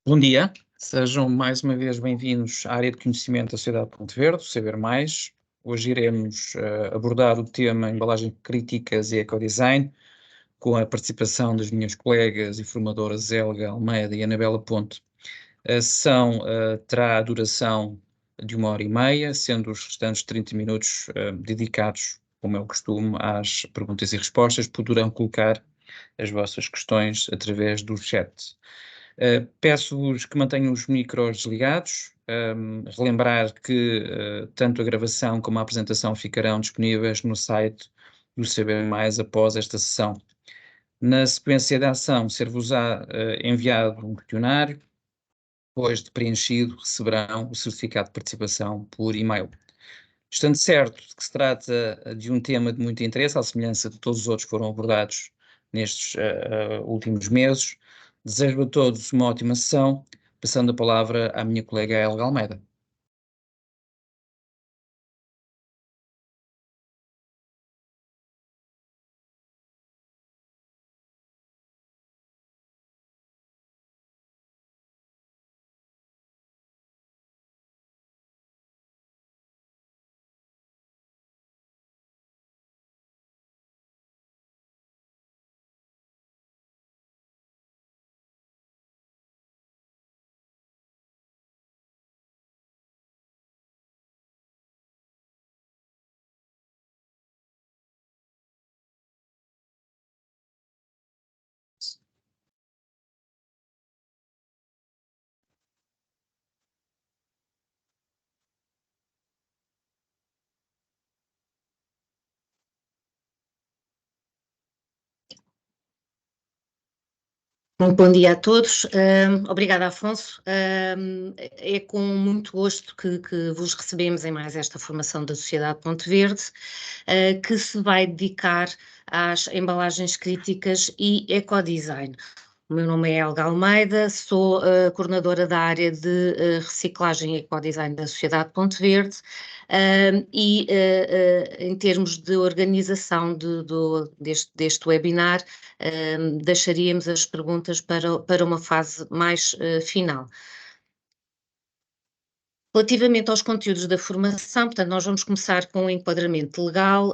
Bom dia, sejam mais uma vez bem-vindos à área de conhecimento da Sociedade Ponte Verde, Saber Mais. Hoje iremos abordar o tema embalagens críticas e ecodesign, com a participação das minhas colegas e formadoras Helga Almeida e Anabela Ponte. A sessão terá a duração de 1h30, sendo os restantes 30 minutos dedicados, como é o costume, às perguntas e respostas. Poderão colocar as vossas questões através do chat. Peço-vos que mantenham os micros desligados, relembrar que tanto a gravação como a apresentação ficarão disponíveis no site do Saber Mais após esta sessão. Na sequência da ação, ser-vos-á enviado um questionário. Depois de preenchido, receberão o certificado de participação por e-mail. Estando certo de que se trata de um tema de muito interesse, à semelhança de todos os outros que foram abordados nestes últimos meses, desejo a todos uma ótima sessão, passando a palavra à minha colega Helga Almeida. Muito bom dia a todos. Obrigada, Afonso. É com muito gosto que vos recebemos em mais esta formação da Sociedade Ponte Verde, que se vai dedicar às embalagens críticas e ecodesign. O meu nome é Helga Almeida, sou coordenadora da área de reciclagem e ecodesign da Sociedade Ponte Verde, e em termos de organização deste webinar, deixaríamos as perguntas para uma fase mais final. Relativamente aos conteúdos da formação, portanto, nós vamos começar com o enquadramento legal,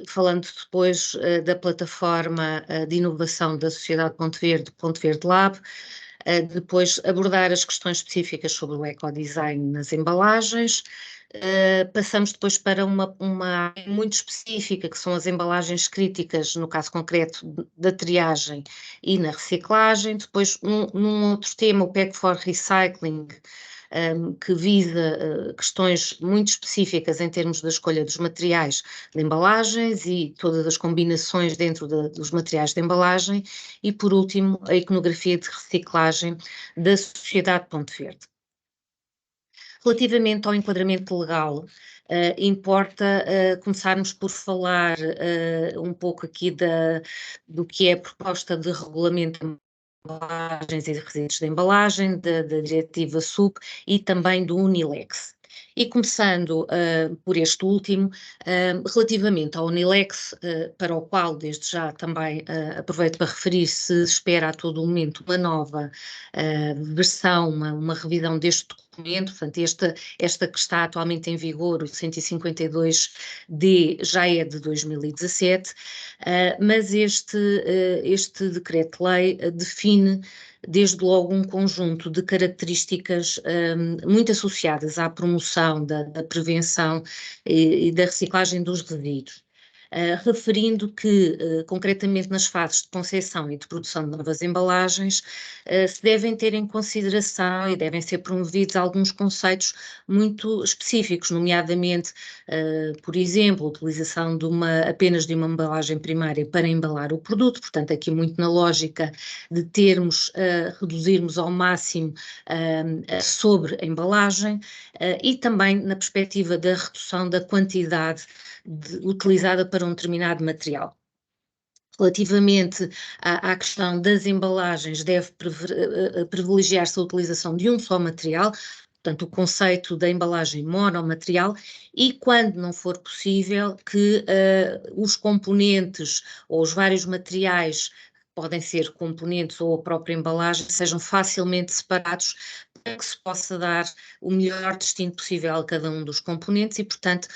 falando depois da plataforma de inovação da Sociedade Ponte Verde Lab, depois abordar as questões específicas sobre o ecodesign nas embalagens, passamos depois para uma área muito específica, que são as embalagens críticas, no caso concreto da triagem e na reciclagem, depois num outro tema, o Pack for Recycling, que visa questões muito específicas em termos da escolha dos materiais de embalagens e todas as combinações dentro dos materiais de embalagem, e por último a iconografia de reciclagem da Sociedade Ponte Verde. Relativamente ao enquadramento legal, importa começarmos por falar um pouco aqui do que é a proposta de regulamento embalagens e resíduos de embalagem, da diretiva SUP e também do Unilex. E começando por este último, relativamente ao Unilex, para o qual desde já também aproveito para referir, se espera a todo momento uma nova versão, uma revisão deste documento, portanto esta que está atualmente em vigor, o 152D, já é de 2017, mas este decreto-lei define desde logo um conjunto de características muito associadas à promoção da prevenção e da reciclagem dos resíduos. Referindo que, concretamente nas fases de concepção e de produção de novas embalagens, se devem ter em consideração e devem ser promovidos alguns conceitos muito específicos, nomeadamente, por exemplo, a utilização apenas de uma embalagem primária para embalar o produto, portanto aqui muito na lógica de reduzirmos ao máximo a sobre-embalagem, e também na perspectiva da redução da quantidade utilizada para um determinado material. Relativamente à questão das embalagens, deve privilegiar-se a utilização de um só material, portanto, o conceito da embalagem monomaterial, e quando não for possível, que os componentes ou os vários materiais podem ser componentes ou a própria embalagem, sejam facilmente separados para que se possa dar o melhor destino possível a cada um dos componentes e, portanto,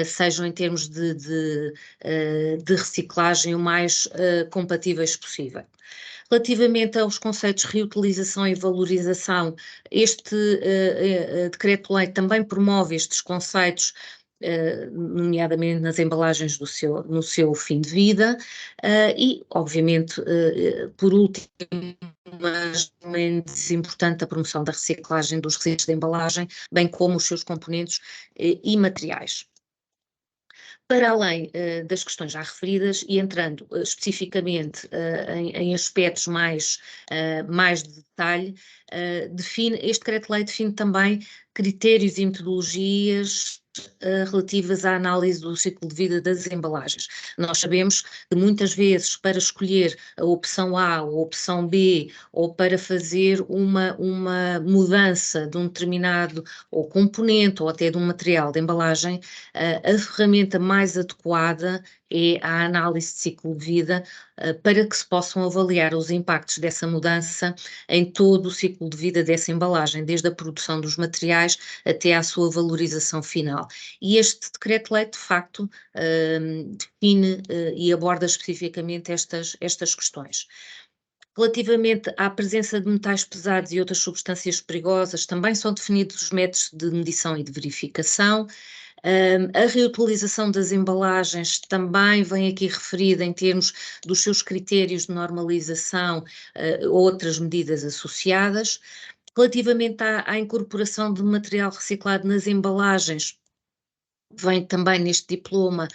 sejam em termos de reciclagem o mais compatíveis possível. Relativamente aos conceitos de reutilização e valorização, este decreto-lei também promove estes conceitos, nomeadamente nas embalagens no seu fim de vida, e, obviamente, por último, mas menos importante, a promoção da reciclagem dos resíduos de embalagem, bem como os seus componentes e materiais. Para além das questões já referidas e entrando especificamente em aspectos mais de detalhe, este decreto-lei define também critérios e metodologias relativas à análise do ciclo de vida das embalagens. Nós sabemos que muitas vezes para escolher a opção A ou a opção B ou para fazer uma mudança de um determinado ou componente ou até de um material de embalagem, a ferramenta mais adequada é a análise de ciclo de vida para que se possam avaliar os impactos dessa mudança em todo o ciclo de vida dessa embalagem, desde a produção dos materiais até à sua valorização final. E este decreto-lei, de facto, define e aborda especificamente estas questões. Relativamente à presença de metais pesados e outras substâncias perigosas, também são definidos os métodos de medição e de verificação. A reutilização das embalagens também vem aqui referida em termos dos seus critérios de normalização, outras medidas associadas. Relativamente à incorporação de material reciclado nas embalagens, vem também neste diploma,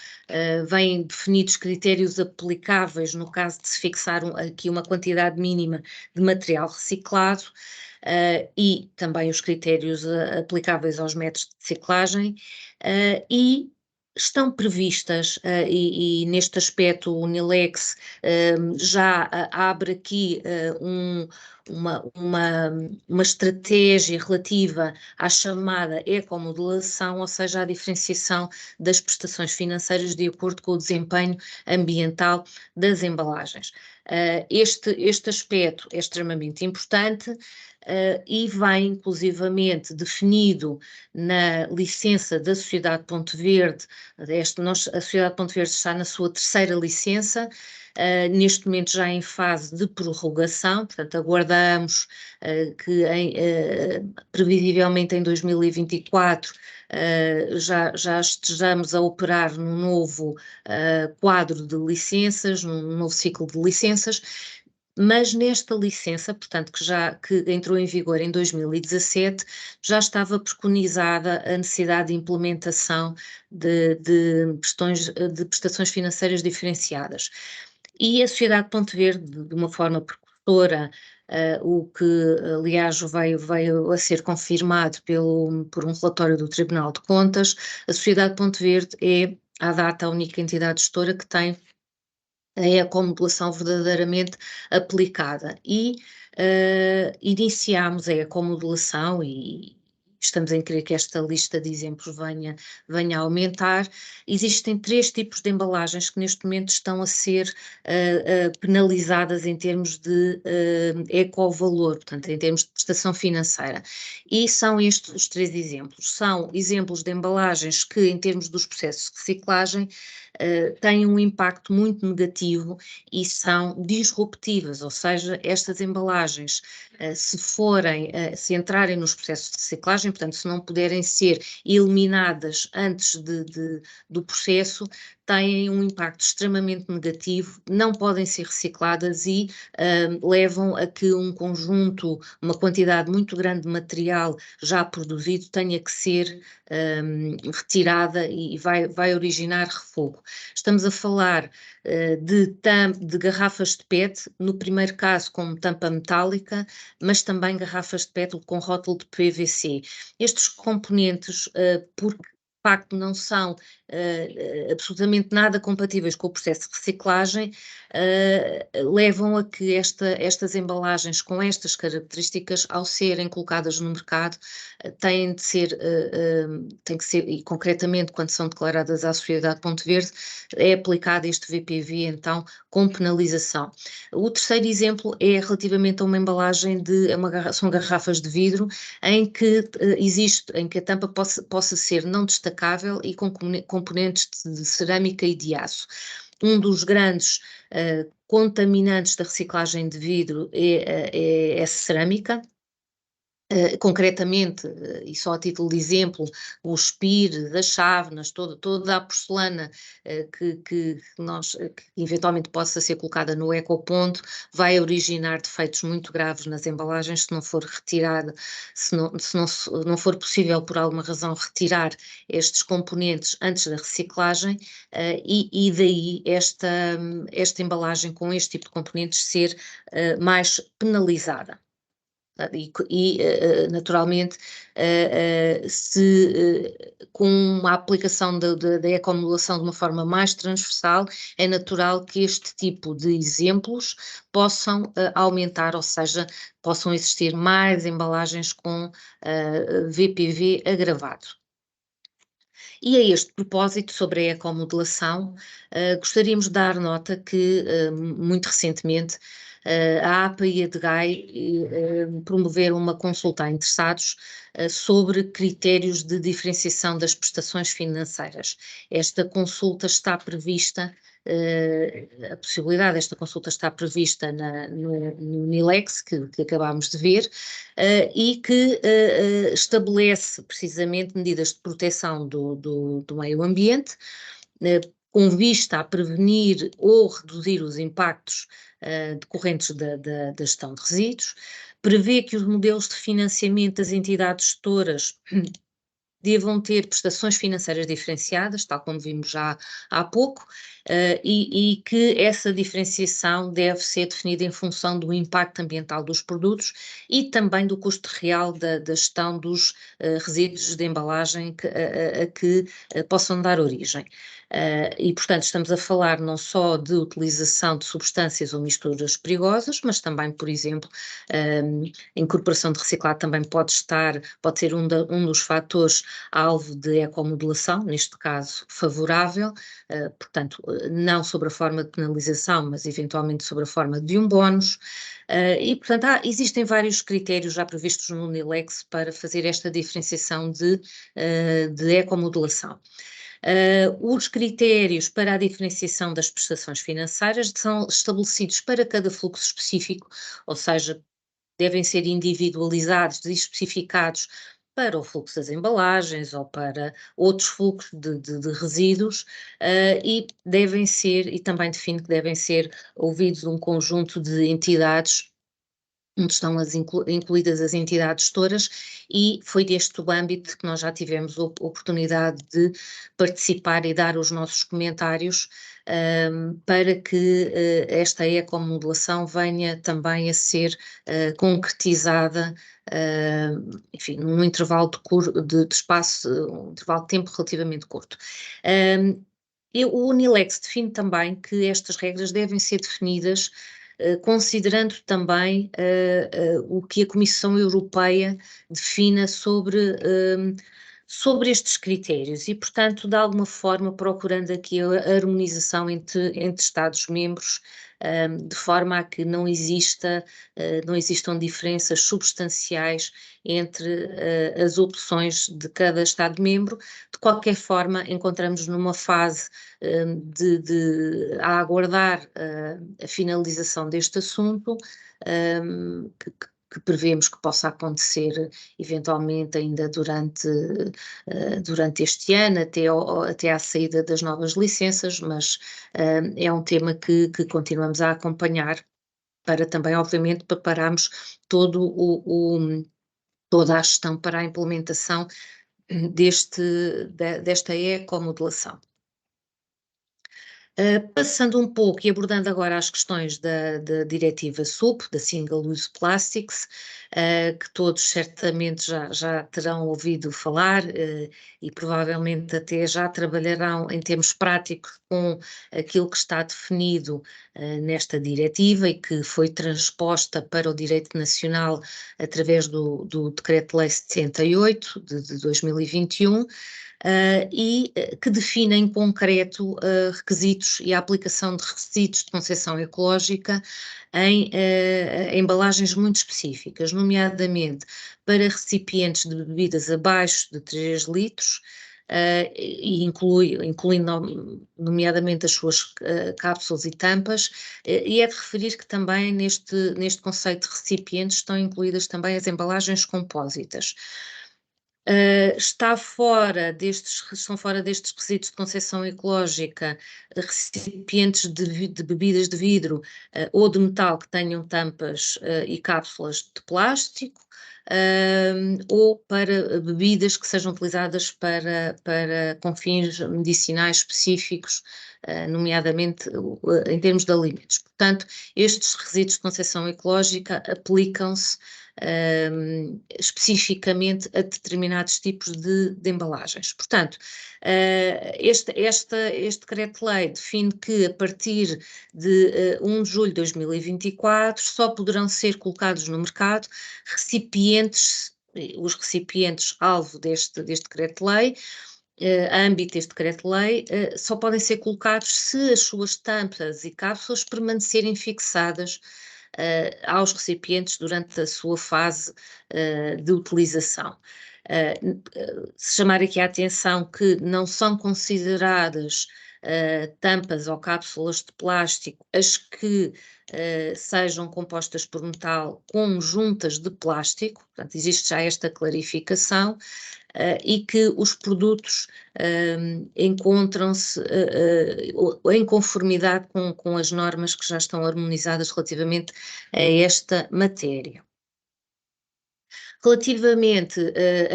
vêm definidos critérios aplicáveis no caso de se fixar aqui uma quantidade mínima de material reciclado, e também os critérios aplicáveis aos métodos de reciclagem, e estão previstas, e neste aspecto o NILEX já abre aqui uma estratégia relativa à chamada ecomodulação, ou seja, a diferenciação das prestações financeiras de acordo com o desempenho ambiental das embalagens. Este aspecto é extremamente importante e vem inclusivamente definido na licença da Sociedade Ponte Verde. A Sociedade Ponte Verde está na sua terceira licença, neste momento já em fase de prorrogação, portanto aguardamos que previsivelmente em 2024 já estejamos a operar num novo quadro de licenças, num novo ciclo de licenças, mas nesta licença, portanto, que entrou em vigor em 2017, já estava preconizada a necessidade de implementação de prestações financeiras diferenciadas. E a Sociedade Ponte Verde, de uma forma precursora, o que aliás veio a ser confirmado por um relatório do Tribunal de Contas, a Sociedade Ponte Verde é, à data, a única entidade gestora que tem a ecomodulação verdadeiramente aplicada e iniciámos a ecomodulação e estamos em crer que esta lista de exemplos venha a aumentar. Existem 3 tipos de embalagens que neste momento estão a ser penalizadas em termos de ecovalor, portanto, em termos de prestação financeira. E são estes os 3 exemplos. São exemplos de embalagens que, em termos dos processos de reciclagem, têm um impacto muito negativo e são disruptivas, ou seja, estas embalagens, se entrarem nos processos de reciclagem, portanto, se não puderem ser eliminadas antes do processo, têm um impacto extremamente negativo, não podem ser recicladas e levam a que uma quantidade muito grande de material já produzido tenha que ser retirada e vai originar refogo. Estamos a falar de garrafas de PET, no primeiro caso com tampa metálica, mas também garrafas de PET com rótulo de PVC. Estes componentes, porque de facto não são absolutamente nada compatíveis com o processo de reciclagem, levam a que estas embalagens com estas características, ao serem colocadas no mercado, têm que ser, e concretamente quando são declaradas à Sociedade Ponto Verde, é aplicado este VPV, então, com penalização. O terceiro exemplo é relativamente a uma embalagem são garrafas de vidro, em que a tampa possa ser não destacável e com componentes de cerâmica e de aço. Um dos grandes contaminantes da reciclagem de vidro é a cerâmica. Concretamente, e só a título de exemplo, o espire, as chávenas, toda a porcelana que eventualmente possa ser colocada no ecoponto, vai originar defeitos muito graves nas embalagens se não for retirada, se não for possível por alguma razão retirar estes componentes antes da reciclagem, e daí esta embalagem com este tipo de componentes ser mais penalizada. Naturalmente, com a aplicação da ecomodulação de uma forma mais transversal, é natural que este tipo de exemplos possam aumentar, ou seja, possam existir mais embalagens com VPV agravado. E a este propósito, sobre a ecomodulação, gostaríamos de dar nota que, muito recentemente, a APA e a DGAI promoveram uma consulta a interessados sobre critérios de diferenciação das prestações financeiras. Esta consulta está prevista, a possibilidade desta consulta está prevista no NILEX, que acabámos de ver, e que estabelece precisamente medidas de proteção do meio ambiente, com vista a prevenir ou reduzir os impactos decorrentes da gestão de resíduos, prevê que os modelos de financiamento das entidades gestoras devam ter prestações financeiras diferenciadas, tal como vimos já há pouco, e que essa diferenciação deve ser definida em função do impacto ambiental dos produtos e também do custo real da gestão dos resíduos de embalagem a que possam dar origem. E, portanto, estamos a falar não só de utilização de substâncias ou misturas perigosas, mas também, por exemplo, a incorporação de reciclado também pode ser um dos fatores alvo de ecomodulação, neste caso favorável, portanto, não sobre a forma de penalização, mas eventualmente sobre a forma de um bónus, e, portanto, existem vários critérios já previstos no NILEX para fazer esta diferenciação de ecomodulação. Os critérios para a diferenciação das prestações financeiras são estabelecidos para cada fluxo específico, ou seja, devem ser individualizados e especificados para o fluxo das embalagens ou para outros fluxos de resíduos, e também define que devem ser ouvidos um conjunto de entidades onde estão incluídas as entidades gestoras, e foi deste o âmbito que nós já tivemos a oportunidade de participar e dar os nossos comentários, para que esta ecomodulação venha também a ser concretizada, enfim, num intervalo de espaço, um intervalo de tempo relativamente curto. O NILEX define também que estas regras devem ser definidas considerando também o que a Comissão Europeia defina sobre estes critérios e, portanto, de alguma forma procurando aqui a harmonização entre Estados-membros, de forma a que não existam diferenças substanciais entre as opções de cada Estado-membro. De qualquer forma, encontramos numa fase a aguardar a finalização deste assunto, que prevemos que possa acontecer eventualmente ainda durante este ano, até à saída das novas licenças, mas é um tema que continuamos a acompanhar para também, obviamente, prepararmos toda a gestão para a implementação desta ecomodulação. Passando um pouco e abordando agora as questões da diretiva SUP, da Single Use Plastics, que todos certamente já terão ouvido falar, e provavelmente até já trabalharão em termos práticos com aquilo que está definido nesta diretiva e que foi transposta para o direito nacional através do Decreto-Lei 78 de 2021. Que define em concreto requisitos e a aplicação de requisitos de concessão ecológica em embalagens muito específicas, nomeadamente para recipientes de bebidas abaixo de 3 litros, e incluindo nomeadamente as suas cápsulas e tampas, e é de referir que também neste conceito de recipientes estão incluídas também as embalagens compósitas. Estão fora destes requisitos de concessão ecológica recipientes de bebidas de vidro ou de metal que tenham tampas e cápsulas de plástico, ou para bebidas que sejam utilizadas com fins medicinais específicos, nomeadamente em termos de alimentos. Portanto, estes requisitos de concessão ecológica aplicam-se especificamente a determinados tipos de embalagens. Portanto, este decreto-lei define que a partir de 1 de julho de 2024 só poderão ser colocados no mercado os recipientes alvo deste decreto-lei, âmbito deste decreto-lei, só podem ser colocados se as suas tampas e cápsulas permanecerem fixadas aos recipientes durante a sua fase de utilização. Se chamar aqui a atenção que não são consideradas tampas ou cápsulas de plástico as que sejam compostas por metal com juntas de plástico, portanto existe já esta clarificação, e que os produtos encontram-se em conformidade com as normas que já estão harmonizadas relativamente a esta matéria. Relativamente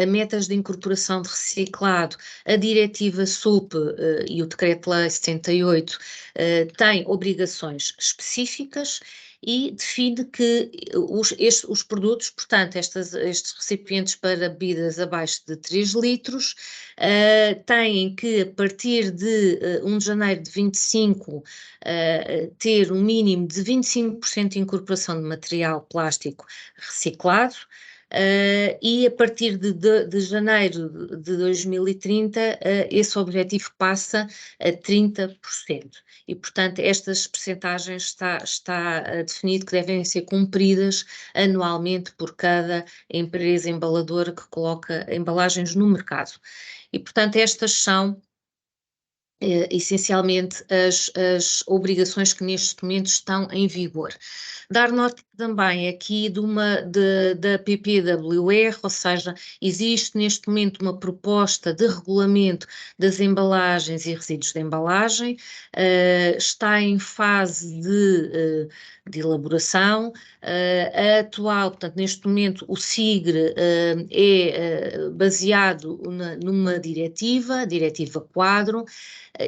a metas de incorporação de reciclado, a diretiva SUP e o Decreto-Lei 78 têm obrigações específicas e define que os produtos, portanto, estes recipientes para bebidas abaixo de 3 litros, têm que, a partir de 1 de janeiro de 25, ter um mínimo de 25% de incorporação de material plástico reciclado. E a partir de janeiro de 2030, esse objetivo passa a 30%. E, portanto, estas percentagens está definido que devem ser cumpridas anualmente por cada empresa embaladora que coloca embalagens no mercado. E, portanto, estas são essencialmente as obrigações que neste momento estão em vigor. Dar nota também aqui da PPWR, ou seja, existe neste momento uma proposta de regulamento das embalagens e resíduos de embalagem, está em fase de elaboração, a atual, portanto, neste momento o SIGRE é baseado numa diretiva quadro,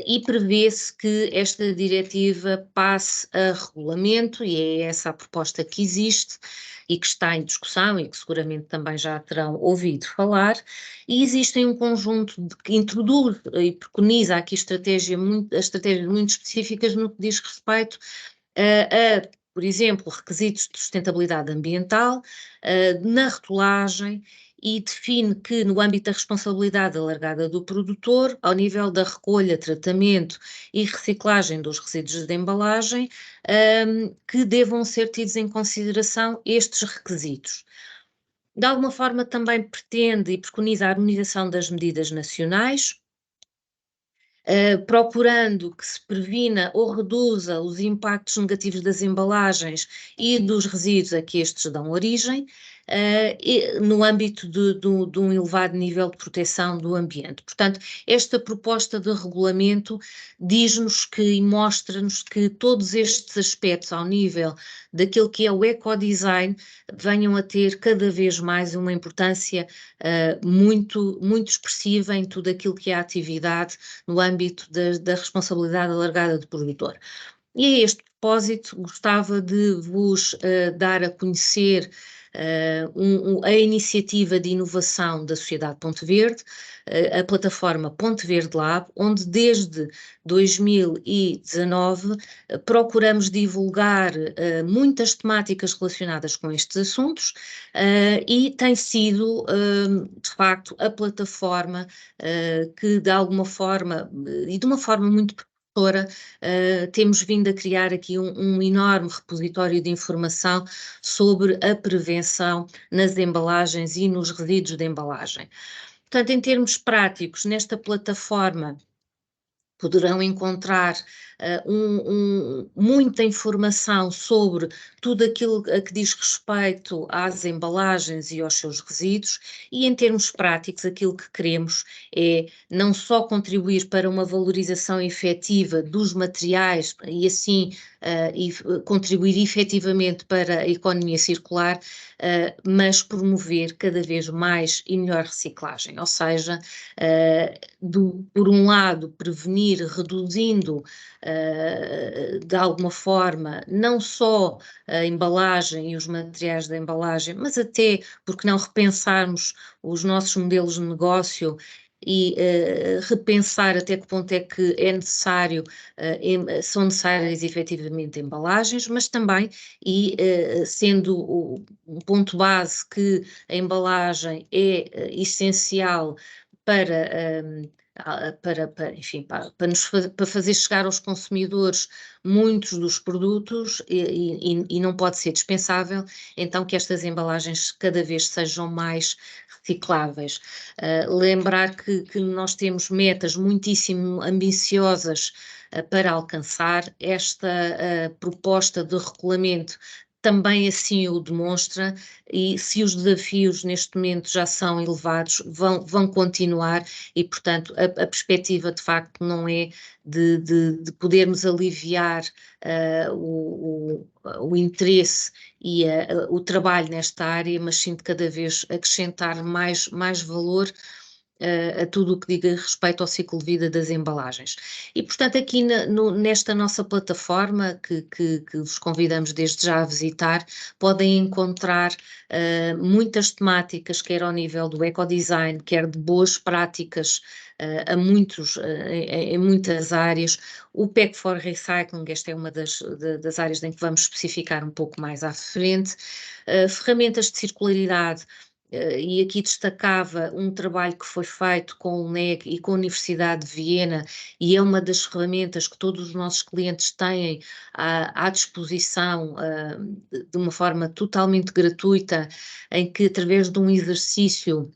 e prevê-se que esta diretiva passe a regulamento, e é essa a proposta que existe e que está em discussão e que seguramente também já terão ouvido falar, e existem um conjunto que introduz e preconiza aqui estratégias muito específicas no que diz respeito por exemplo, requisitos de sustentabilidade ambiental, na rotulagem, e define que, no âmbito da responsabilidade alargada do produtor, ao nível da recolha, tratamento e reciclagem dos resíduos de embalagem, que devam ser tidos em consideração estes requisitos. De alguma forma, também pretende e preconiza a harmonização das medidas nacionais, procurando que se previna ou reduza os impactos negativos das embalagens e dos resíduos a que estes dão origem, no âmbito de um elevado nível de proteção do ambiente. Portanto, esta proposta de regulamento diz-nos que e mostra-nos que todos estes aspectos ao nível daquilo que é o ecodesign venham a ter cada vez mais uma importância muito, muito expressiva em tudo aquilo que é a atividade no âmbito da responsabilidade alargada do produtor. E a este propósito, gostava de vos dar a conhecer a iniciativa de inovação da Sociedade Ponte Verde, a plataforma Ponte Verde Lab, onde desde 2019 procuramos divulgar muitas temáticas relacionadas com estes assuntos e tem sido, de facto, a plataforma que, de alguma forma, e de uma forma muito temos vindo a criar aqui um enorme repositório de informação sobre a prevenção nas embalagens e nos resíduos de embalagem. Portanto, em termos práticos, nesta plataforma poderão encontrar muita informação sobre tudo aquilo a que diz respeito às embalagens e aos seus resíduos, e em termos práticos aquilo que queremos é não só contribuir para uma valorização efetiva dos materiais e assim contribuir efetivamente para a economia circular, mas promover cada vez mais e melhor reciclagem, ou seja, por um lado, prevenir, reduzindo de alguma forma, não só a embalagem e os materiais da embalagem, mas até, porque não repensarmos os nossos modelos de negócio e repensar até que ponto é que é necessário, são necessárias efetivamente embalagens, mas também, sendo um ponto base que a embalagem é essencial para, enfim, para fazer chegar aos consumidores muitos dos produtos e não pode ser dispensável, então que estas embalagens cada vez sejam mais recicláveis. Lembrar que nós temos metas muitíssimo ambiciosas para alcançar. Esta proposta de regulamento também assim o demonstra, e se os desafios neste momento já são elevados, vão continuar e, portanto, a perspectiva de facto não é de podermos aliviar o interesse e o trabalho nesta área, mas sim de cada vez acrescentar mais valor a tudo o que diga respeito ao ciclo de vida das embalagens. E, portanto, aqui nesta nossa plataforma, que vos convidamos desde já a visitar, podem encontrar muitas temáticas, quer ao nível do ecodesign, quer de boas práticas em muitas áreas. O Pack for Recycling, esta é uma das áreas em que vamos especificar um pouco mais à frente. Ferramentas de circularidade, e aqui destacava um trabalho que foi feito com o NEG e com a Universidade de Viena, e é uma das ferramentas que todos os nossos clientes têm à disposição de uma forma totalmente gratuita, em que através de um exercício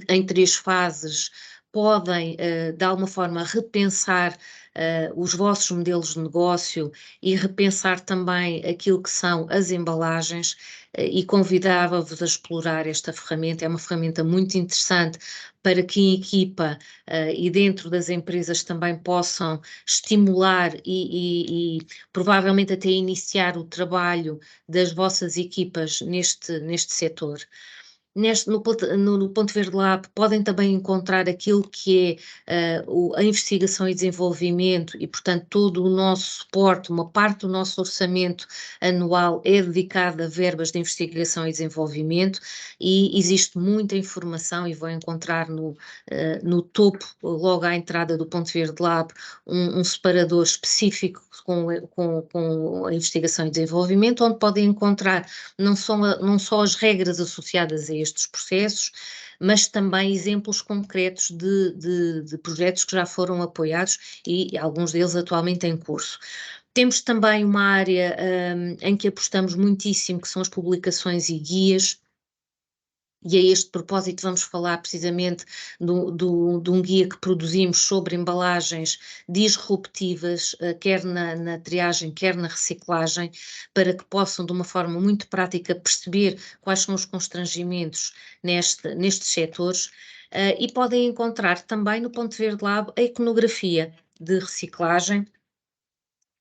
em 3 fases podem, de alguma forma, repensar os vossos modelos de negócio e repensar também aquilo que são as embalagens, e convidava-vos a explorar esta ferramenta. É uma ferramenta muito interessante para que em equipa e dentro das empresas também possam estimular e provavelmente até iniciar o trabalho das vossas equipas neste setor. No Ponte Verde Lab podem também encontrar aquilo que é a investigação e desenvolvimento e, portanto, todo o nosso suporte, uma parte do nosso orçamento anual é dedicada a verbas de investigação e desenvolvimento, e existe muita informação, e vão encontrar no topo, logo à entrada do Ponte Verde Lab, um separador específico com a investigação e desenvolvimento, onde podem encontrar não só as regras associadas a estes processos, mas também exemplos concretos de projetos que já foram apoiados e alguns deles atualmente em curso. Temos também uma área em que apostamos muitíssimo, que são as publicações e guias, E a este propósito vamos falar precisamente de um guia que produzimos sobre embalagens disruptivas, quer na triagem, quer na reciclagem, para que possam, de uma forma muito prática, perceber quais são os constrangimentos nestes setores, e podem encontrar também no Ponto Verde Lab a iconografia de reciclagem,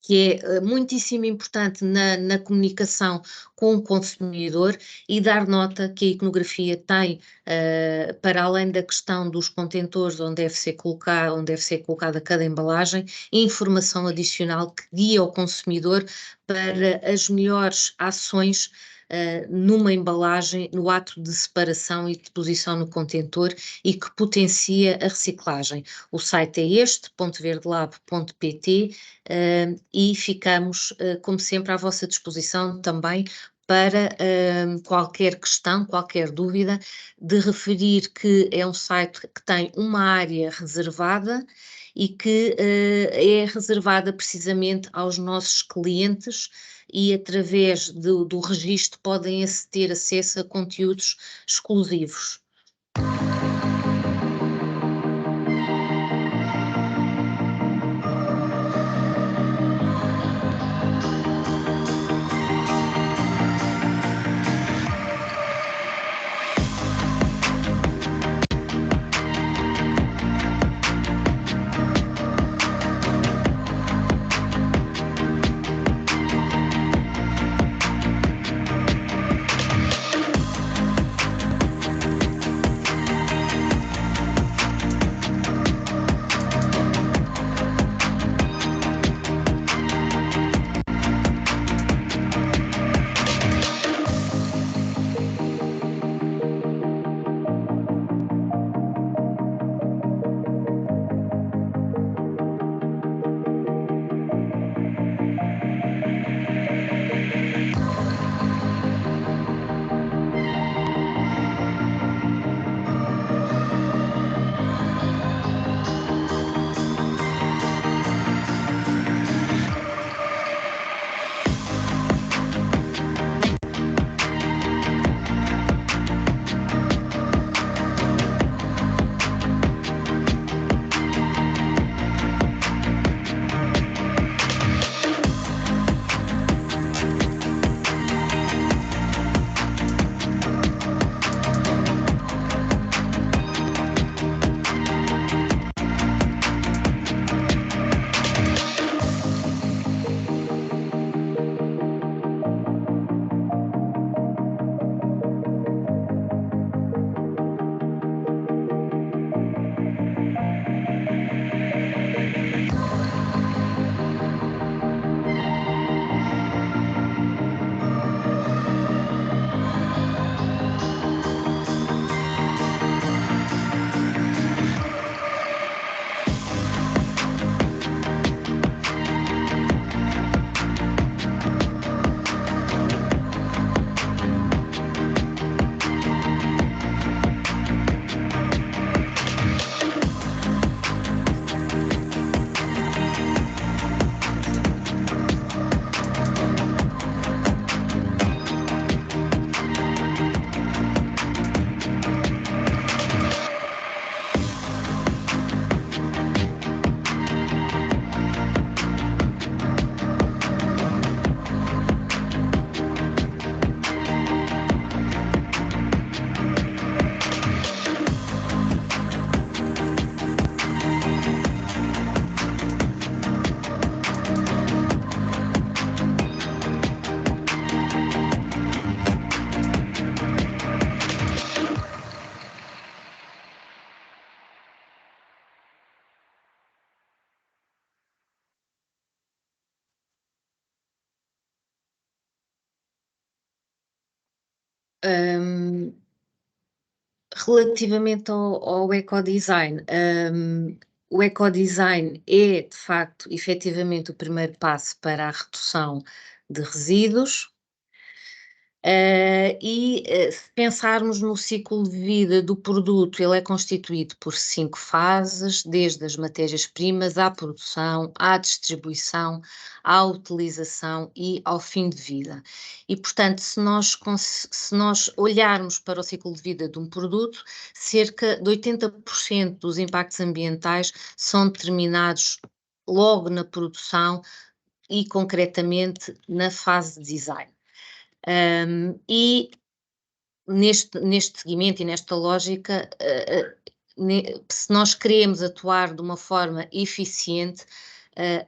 que é muitíssimo importante na comunicação com o consumidor, e dar nota que a iconografia tem, para além da questão dos contentores onde deve ser colocada cada embalagem, informação adicional que guia o consumidor para as melhores ações numa embalagem, no ato de separação e deposição no contentor, e que potencia a reciclagem. O site é este, pontoverdelab.pt, e ficamos, como sempre, à vossa disposição também para qualquer questão, qualquer dúvida, de referir que é um site que tem uma área reservada e que é reservada precisamente aos nossos clientes, e através do registro podem ter acesso a conteúdos exclusivos. Relativamente ao ecodesign, o ecodesign é, de facto, efetivamente o primeiro passo para a redução de resíduos. Se pensarmos no ciclo de vida do produto, ele é constituído por 5 fases, desde as matérias-primas à produção, à distribuição, à utilização e ao fim de vida. E, portanto, se nós olharmos para o ciclo de vida de um produto, cerca de 80% dos impactos ambientais são determinados logo na produção e concretamente na fase de design. E neste seguimento e nesta lógica, se nós queremos atuar de uma forma eficiente,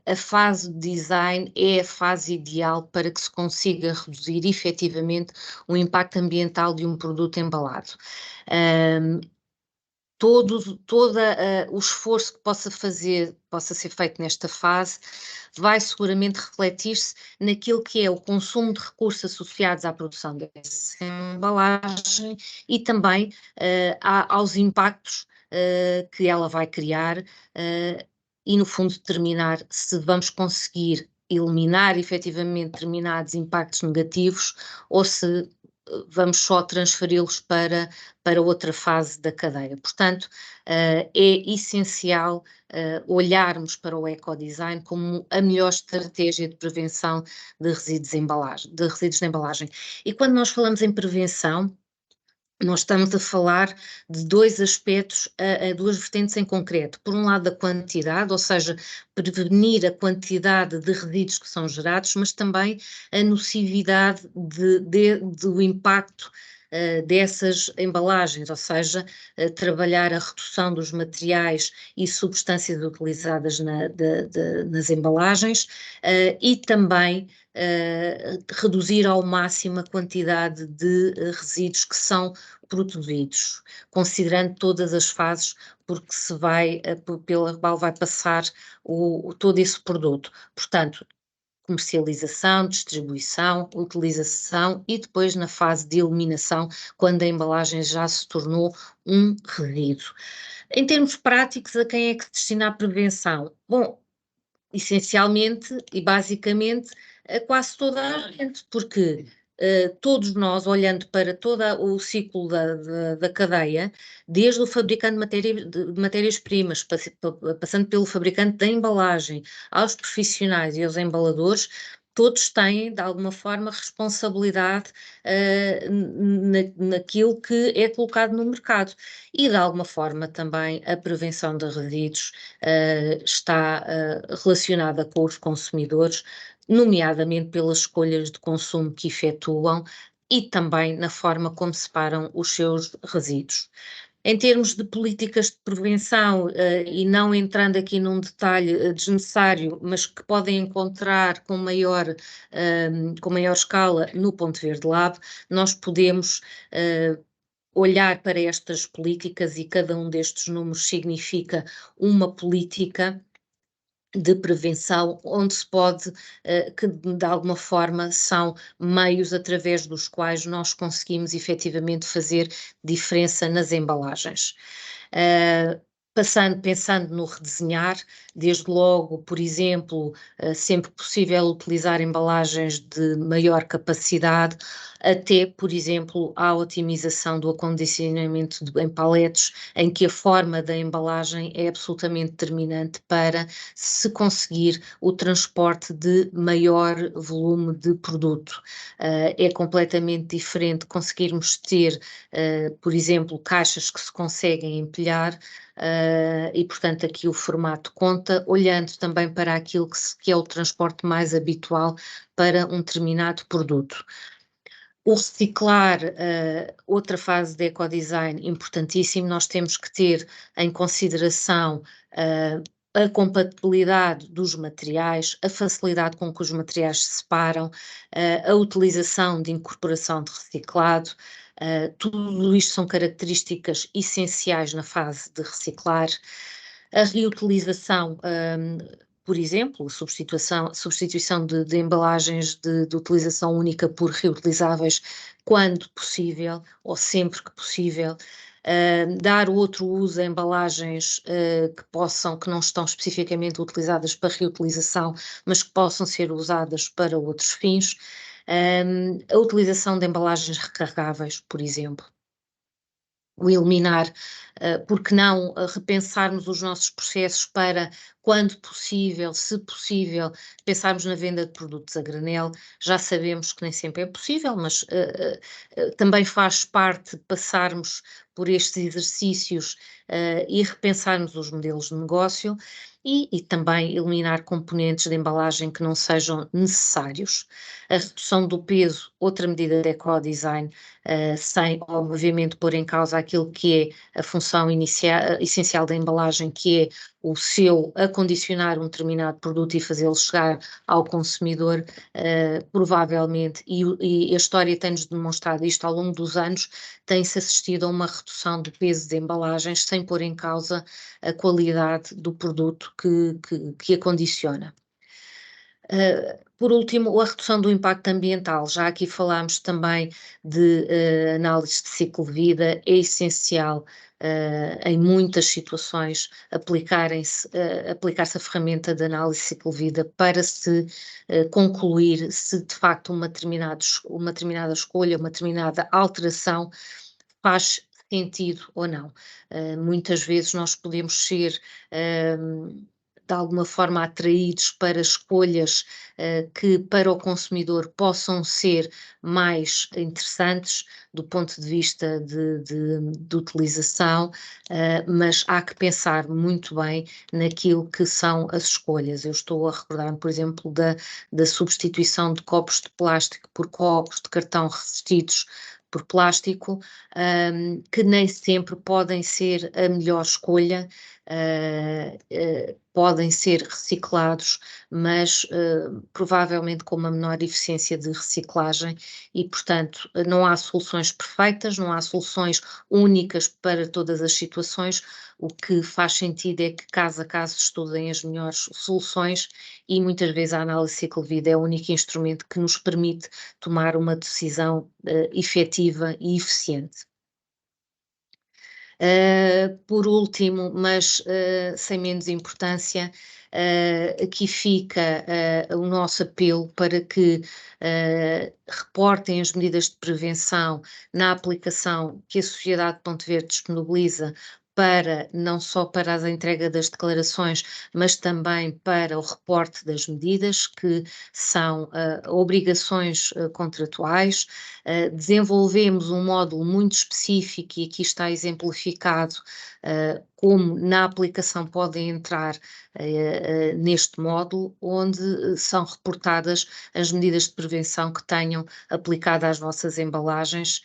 a fase de design é a fase ideal para que se consiga reduzir efetivamente o impacto ambiental de um produto embalado. Todo o esforço que possa ser feito nesta fase, vai seguramente refletir-se naquilo que é o consumo de recursos associados à produção dessa embalagem e também aos impactos que ela vai criar e, no fundo, determinar se vamos conseguir eliminar efetivamente determinados impactos negativos ou se vamos só transferi-los para outra fase da cadeia. Portanto, é essencial olharmos para o ecodesign como a melhor estratégia de prevenção de resíduos de embalagem. E quando nós falamos em prevenção, nós estamos a falar de 2 aspectos, a 2 vertentes em concreto. Por um lado, a quantidade, ou seja, prevenir a quantidade de resíduos que são gerados, mas também a nocividade do impacto dessas embalagens, ou seja, trabalhar a redução dos materiais e substâncias utilizadas nas embalagens e também reduzir ao máximo a quantidade de resíduos que são produzidos, considerando todas as fases porque pela qual vai passar todo esse produto. Portanto, comercialização, distribuição, utilização e depois na fase de eliminação, quando a embalagem já se tornou um resíduo. Em termos práticos, a quem é que se destina a prevenção? Bom, essencialmente e basicamente a quase toda a gente, porque todos nós, olhando para todo o ciclo da cadeia, desde o fabricante de matérias-primas, passando pelo fabricante da embalagem, aos profissionais e aos embaladores, todos têm, de alguma forma, responsabilidade naquilo que é colocado no mercado. E, de alguma forma, também a prevenção de resíduos está relacionada com os consumidores, nomeadamente pelas escolhas de consumo que efetuam e também na forma como separam os seus resíduos. Em termos de políticas de prevenção, e não entrando aqui num detalhe desnecessário, mas que podem encontrar com maior escala no Ponto Verde Lab, nós podemos olhar para estas políticas e cada um destes números significa uma política de prevenção, onde se pode, que de alguma forma são meios através dos quais nós conseguimos efetivamente fazer diferença nas embalagens. Pensando no redesenhar, desde logo, por exemplo, sempre possível utilizar embalagens de maior capacidade, até, por exemplo, à otimização do acondicionamento em paletes, em que a forma da embalagem é absolutamente determinante para se conseguir o transporte de maior volume de produto. É completamente diferente conseguirmos ter, por exemplo, caixas que se conseguem empilhar, e, portanto, aqui o formato conta, olhando também para aquilo que é o transporte mais habitual para um determinado produto. O reciclar, outra fase de ecodesign importantíssimo, nós temos que ter em consideração a compatibilidade dos materiais, a facilidade com que os materiais se separam, a utilização de incorporação de reciclado, tudo isto são características essenciais na fase de reciclar. A reutilização, por exemplo, substituição de embalagens de utilização única por reutilizáveis quando possível ou sempre que possível. Dar outro uso a embalagens que não estão especificamente utilizadas para reutilização, mas que possam ser usadas para outros fins. A utilização de embalagens recarregáveis, por exemplo. O eliminar, porque não repensarmos os nossos processos para, quando possível, se possível, pensarmos na venda de produtos a granel. Já sabemos que nem sempre é possível, mas também faz parte passarmos por estes exercícios e repensarmos os modelos de negócio e também eliminar componentes de embalagem que não sejam necessários. A redução do peso, outra medida de ecodesign, sem obviamente pôr em causa aquilo que é a função essencial da embalagem, que é o seu acondicionar um determinado produto e fazê-lo chegar ao consumidor, provavelmente, e a história tem-nos demonstrado isto ao longo dos anos, tem-se assistido a uma redução do peso de embalagens sem pôr em causa a qualidade do produto que acondiciona. Por último, a redução do impacto ambiental. Já aqui falámos também de análise de ciclo de vida, é essencial em muitas situações aplicar-se a ferramenta de análise de ciclo de vida para se concluir se de facto uma determinada escolha, uma determinada alteração faz sentido ou não. Muitas vezes nós podemos ser de alguma forma atraídos para escolhas que para o consumidor possam ser mais interessantes do ponto de vista de utilização, mas há que pensar muito bem naquilo que são as escolhas. Eu estou a recordar-me, por exemplo, da substituição de copos de plástico por copos de cartão revestidos por plástico, que nem sempre podem ser a melhor escolha, podem ser reciclados, mas provavelmente com uma menor eficiência de reciclagem e, portanto, não há soluções perfeitas, não há soluções únicas para todas as situações. O que faz sentido é que caso a caso se estudem as melhores soluções e muitas vezes a análise de ciclo de vida é o único instrumento que nos permite tomar uma decisão efetiva e eficiente. Por último, mas sem menos importância, aqui fica o nosso apelo para que reportem as medidas de prevenção na aplicação que a Sociedade Ponto Verde disponibiliza para, não só para a entrega das declarações, mas também para o reporte das medidas, que são obrigações contratuais. Desenvolvemos um módulo muito específico e aqui está exemplificado como na aplicação podem entrar neste módulo, onde são reportadas as medidas de prevenção que tenham aplicado às vossas embalagens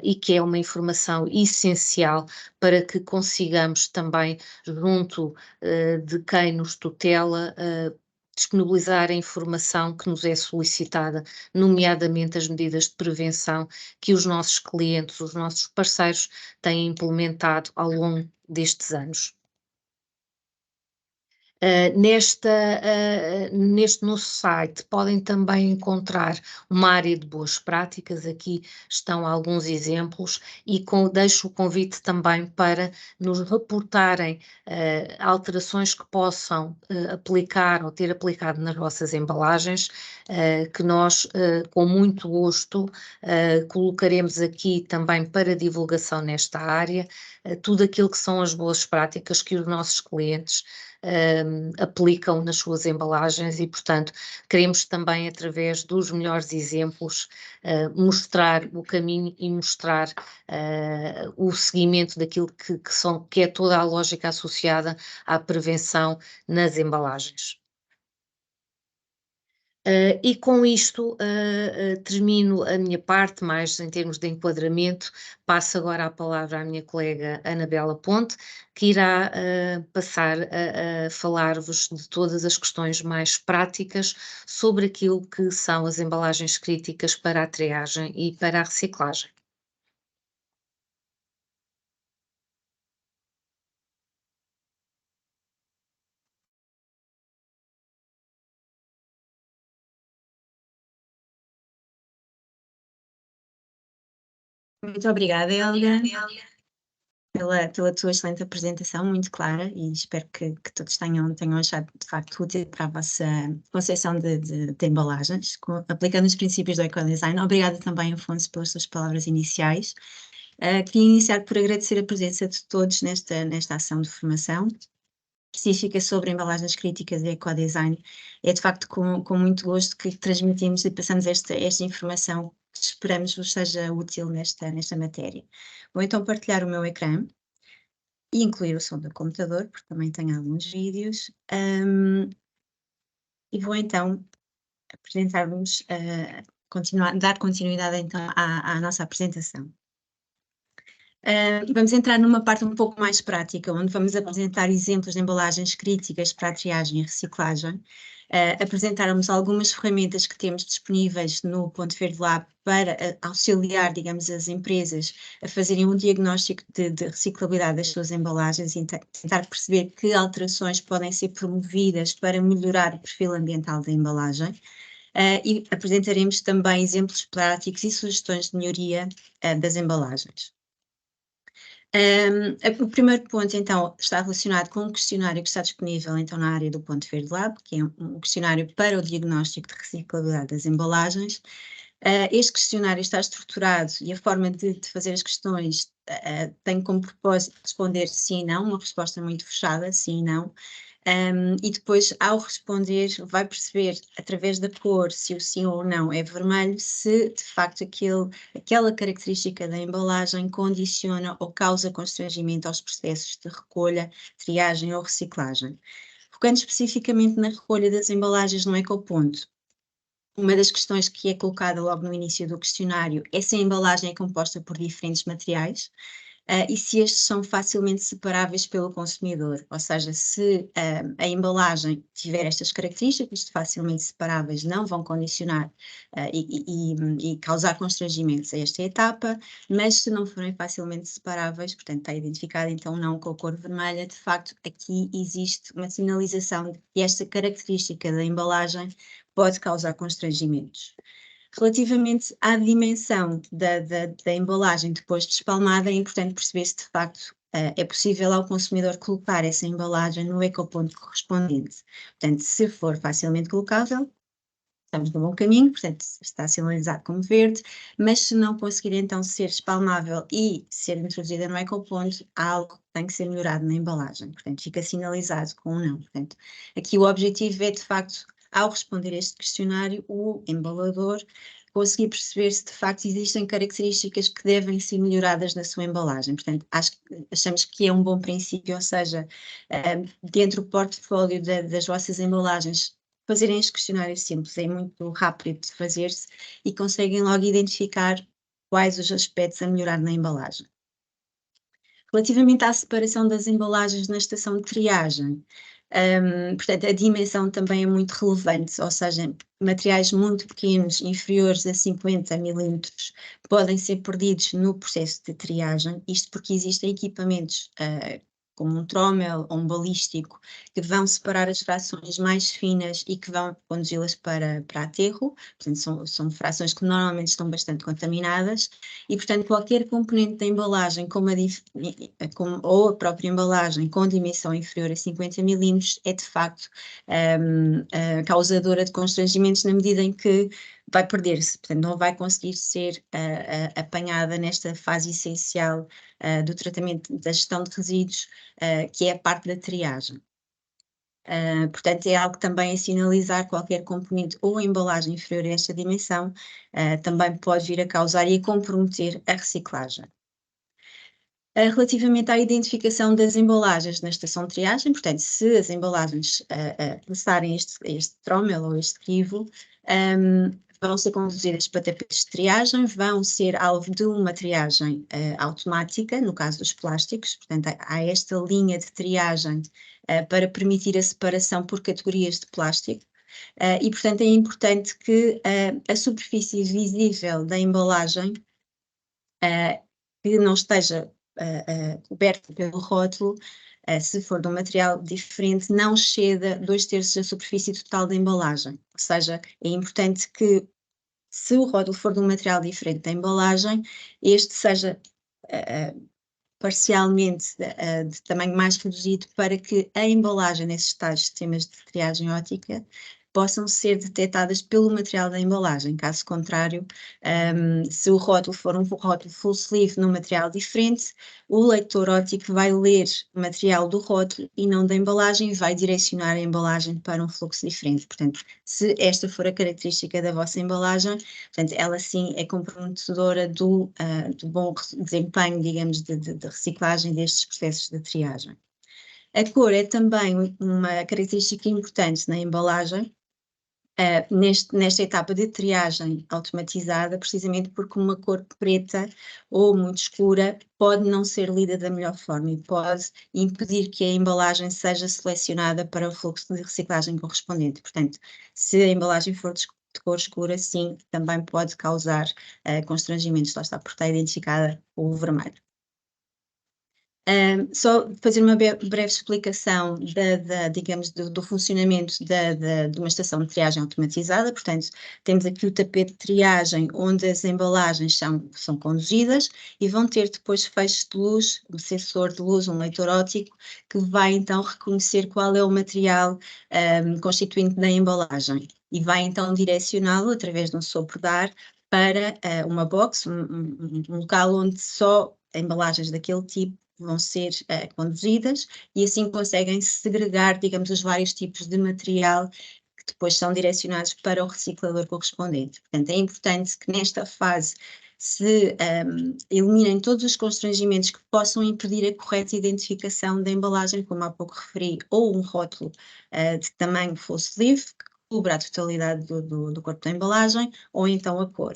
e que é uma informação essencial para que consigamos também, junto de quem nos tutela, disponibilizar a informação que nos é solicitada, nomeadamente as medidas de prevenção que os nossos clientes, os nossos parceiros têm implementado ao longo destes anos. Neste nosso site podem também encontrar uma área de boas práticas, aqui estão alguns exemplos e deixo o convite também para nos reportarem alterações que possam aplicar ou ter aplicado nas vossas embalagens, que nós com muito gosto colocaremos aqui também para divulgação nesta área, tudo aquilo que são as boas práticas que os nossos clientes aplicam nas suas embalagens e, portanto, queremos também, através dos melhores exemplos, mostrar o caminho e mostrar o seguimento daquilo que é toda a lógica associada à prevenção nas embalagens. E com isto termino a minha parte, mais em termos de enquadramento, passo agora a palavra à minha colega Anabela Ponte, que irá passar a falar-vos de todas as questões mais práticas sobre aquilo que são as embalagens críticas para a triagem e para a reciclagem. Muito obrigada, Helga. pela tua excelente apresentação, muito clara, e espero que todos tenham achado de facto útil para a vossa concepção de embalagens, aplicando os princípios do ecodesign. Obrigada também, Afonso, pelas suas palavras iniciais. Queria iniciar por agradecer a presença de todos nesta ação de formação específica sobre embalagens críticas e ecodesign. É de facto com muito gosto que transmitimos e passamos esta informação que esperamos vos seja útil nesta matéria. Vou então partilhar o meu ecrã e incluir o som do computador, porque também tenho alguns vídeos, e vou então apresentar-vos, dar continuidade então à nossa apresentação. Vamos entrar numa parte um pouco mais prática, onde vamos apresentar exemplos de embalagens críticas para a triagem e reciclagem, apresentarmos algumas ferramentas que temos disponíveis no Ponto Verde Lab para auxiliar, digamos, as empresas a fazerem um diagnóstico de reciclabilidade das suas embalagens e tentar perceber que alterações podem ser promovidas para melhorar o perfil ambiental da embalagem. E apresentaremos também exemplos práticos e sugestões de melhoria das embalagens. O primeiro ponto, então, está relacionado com um questionário que está disponível, então, na área do Ponto Verde Lab, que é um questionário para o diagnóstico de reciclabilidade das embalagens. Este questionário está estruturado e a forma de fazer as questões tem como propósito responder sim e não, uma resposta muito fechada, sim e não. E depois, ao responder, vai perceber, através da cor, se o sim ou o não é vermelho, se de facto aquela característica da embalagem condiciona ou causa constrangimento aos processos de recolha, triagem ou reciclagem. Focando especificamente na recolha das embalagens no ecoponto, uma das questões que é colocada logo no início do questionário é se a embalagem é composta por diferentes materiais. E se estes são facilmente separáveis pelo consumidor, ou seja, se a embalagem tiver estas características de facilmente separáveis, não vão condicionar e causar constrangimentos a esta etapa, mas se não forem facilmente separáveis, portanto está identificado então não com a cor vermelha, de facto aqui existe uma sinalização de que esta característica da embalagem pode causar constrangimentos. Relativamente à dimensão da embalagem depois de espalmada, é importante perceber se de facto é possível ao consumidor colocar essa embalagem no ecoponto correspondente. Portanto, se for facilmente colocável, estamos no bom caminho, portanto está sinalizado como verde, mas se não conseguir então ser espalmável e ser introduzida no ecoponto, há algo que tem que ser melhorado na embalagem, portanto fica sinalizado com um não. Portanto, aqui o objetivo é de facto, ao responder este questionário, o embalador conseguir perceber se de facto existem características que devem ser melhoradas na sua embalagem. Portanto, achamos que é um bom princípio, ou seja, dentro do portfólio das vossas embalagens, fazerem este questionário simples, é muito rápido de fazer-se e conseguem logo identificar quais os aspectos a melhorar na embalagem. Relativamente à separação das embalagens na estação de triagem, portanto, a dimensão também é muito relevante, ou seja, materiais muito pequenos, inferiores a 50 milímetros, podem ser perdidos no processo de triagem, isto porque existem equipamentos como um trommel ou um balístico, que vão separar as frações mais finas e que vão conduzi-las para aterro, portanto são frações que normalmente estão bastante contaminadas e, portanto, qualquer componente da embalagem ou a própria embalagem com dimensão inferior a 50 milímetros é de facto causadora de constrangimentos na medida em que vai perder-se, portanto não vai conseguir ser apanhada nesta fase essencial do tratamento da gestão de resíduos, que é a parte da triagem. Portanto, é algo também a sinalizar qualquer componente ou embalagem inferior a esta dimensão, também pode vir a causar e a comprometer a reciclagem. Relativamente à identificação das embalagens na estação de triagem, portanto, se as embalagens passarem este trommel ou este crivo, vão ser conduzidas para tapetes de triagem, vão ser alvo de uma triagem automática, no caso dos plásticos, portanto há esta linha de triagem para permitir a separação por categorias de plástico e portanto é importante que a superfície visível da embalagem que não esteja coberta pelo rótulo, se for de um material diferente, não exceda 2/3 da superfície total da embalagem. Ou seja, é importante que, se o rótulo for de um material diferente da embalagem, este seja parcialmente de tamanho mais reduzido para que a embalagem nesses tais sistemas de triagem óptica possam ser detectadas pelo material da embalagem. Caso contrário, se o rótulo for um rótulo full sleeve num material diferente, o leitor óptico vai ler o material do rótulo e não da embalagem e vai direcionar a embalagem para um fluxo diferente. Portanto, se esta for a característica da vossa embalagem, portanto, ela sim é comprometedora do bom desempenho, digamos, de reciclagem destes processos de triagem. A cor é também uma característica importante na embalagem, nesta etapa de triagem automatizada, precisamente porque uma cor preta ou muito escura pode não ser lida da melhor forma e pode impedir que a embalagem seja selecionada para o fluxo de reciclagem correspondente. Portanto, se a embalagem for de cor escura, sim, também pode causar constrangimentos, lá está, porque está identificada o vermelho. Só fazer uma breve explicação digamos, do funcionamento de uma estação de triagem automatizada. Portanto, temos aqui o tapete de triagem onde as embalagens são conduzidas e vão ter depois feixes de luz, um sensor de luz, um leitor óptico, que vai então reconhecer qual é o material constituinte da embalagem e vai então direcioná-lo através de um sopro de ar para uma box, um local onde só embalagens daquele tipo vão ser conduzidas e assim conseguem segregar, digamos, os vários tipos de material que depois são direcionados para o reciclador correspondente. Portanto, é importante que nesta fase se eliminem todos os constrangimentos que possam impedir a correta identificação da embalagem, como há pouco referi, ou um rótulo de tamanho full sleeve, que cubra a totalidade do corpo da embalagem, ou então a cor.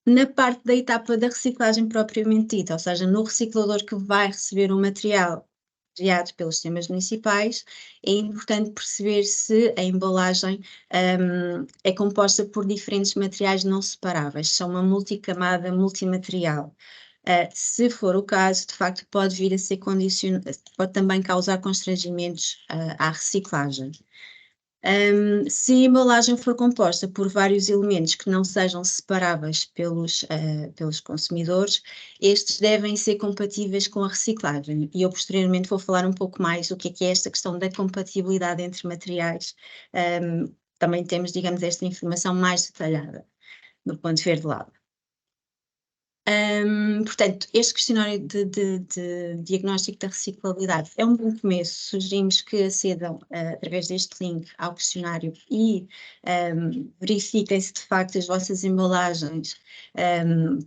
Na parte da etapa da reciclagem propriamente dita, ou seja, no reciclador que vai receber o material criado pelos sistemas municipais, é importante perceber se a embalagem é composta por diferentes materiais não separáveis, são uma multicamada, multimaterial. Se for o caso, de facto, pode vir a ser pode também causar constrangimentos à reciclagem. Se a embalagem for composta por vários elementos que não sejam separáveis pelos consumidores, estes devem ser compatíveis com a reciclagem. E eu posteriormente vou falar um pouco mais o que é esta questão da compatibilidade entre materiais. Também temos, digamos, esta informação mais detalhada no Ponto Verde Lab. Portanto, este questionário de diagnóstico da reciclabilidade é um bom começo. Sugerimos que acedam através deste link ao questionário e verifiquem se de facto as vossas embalagens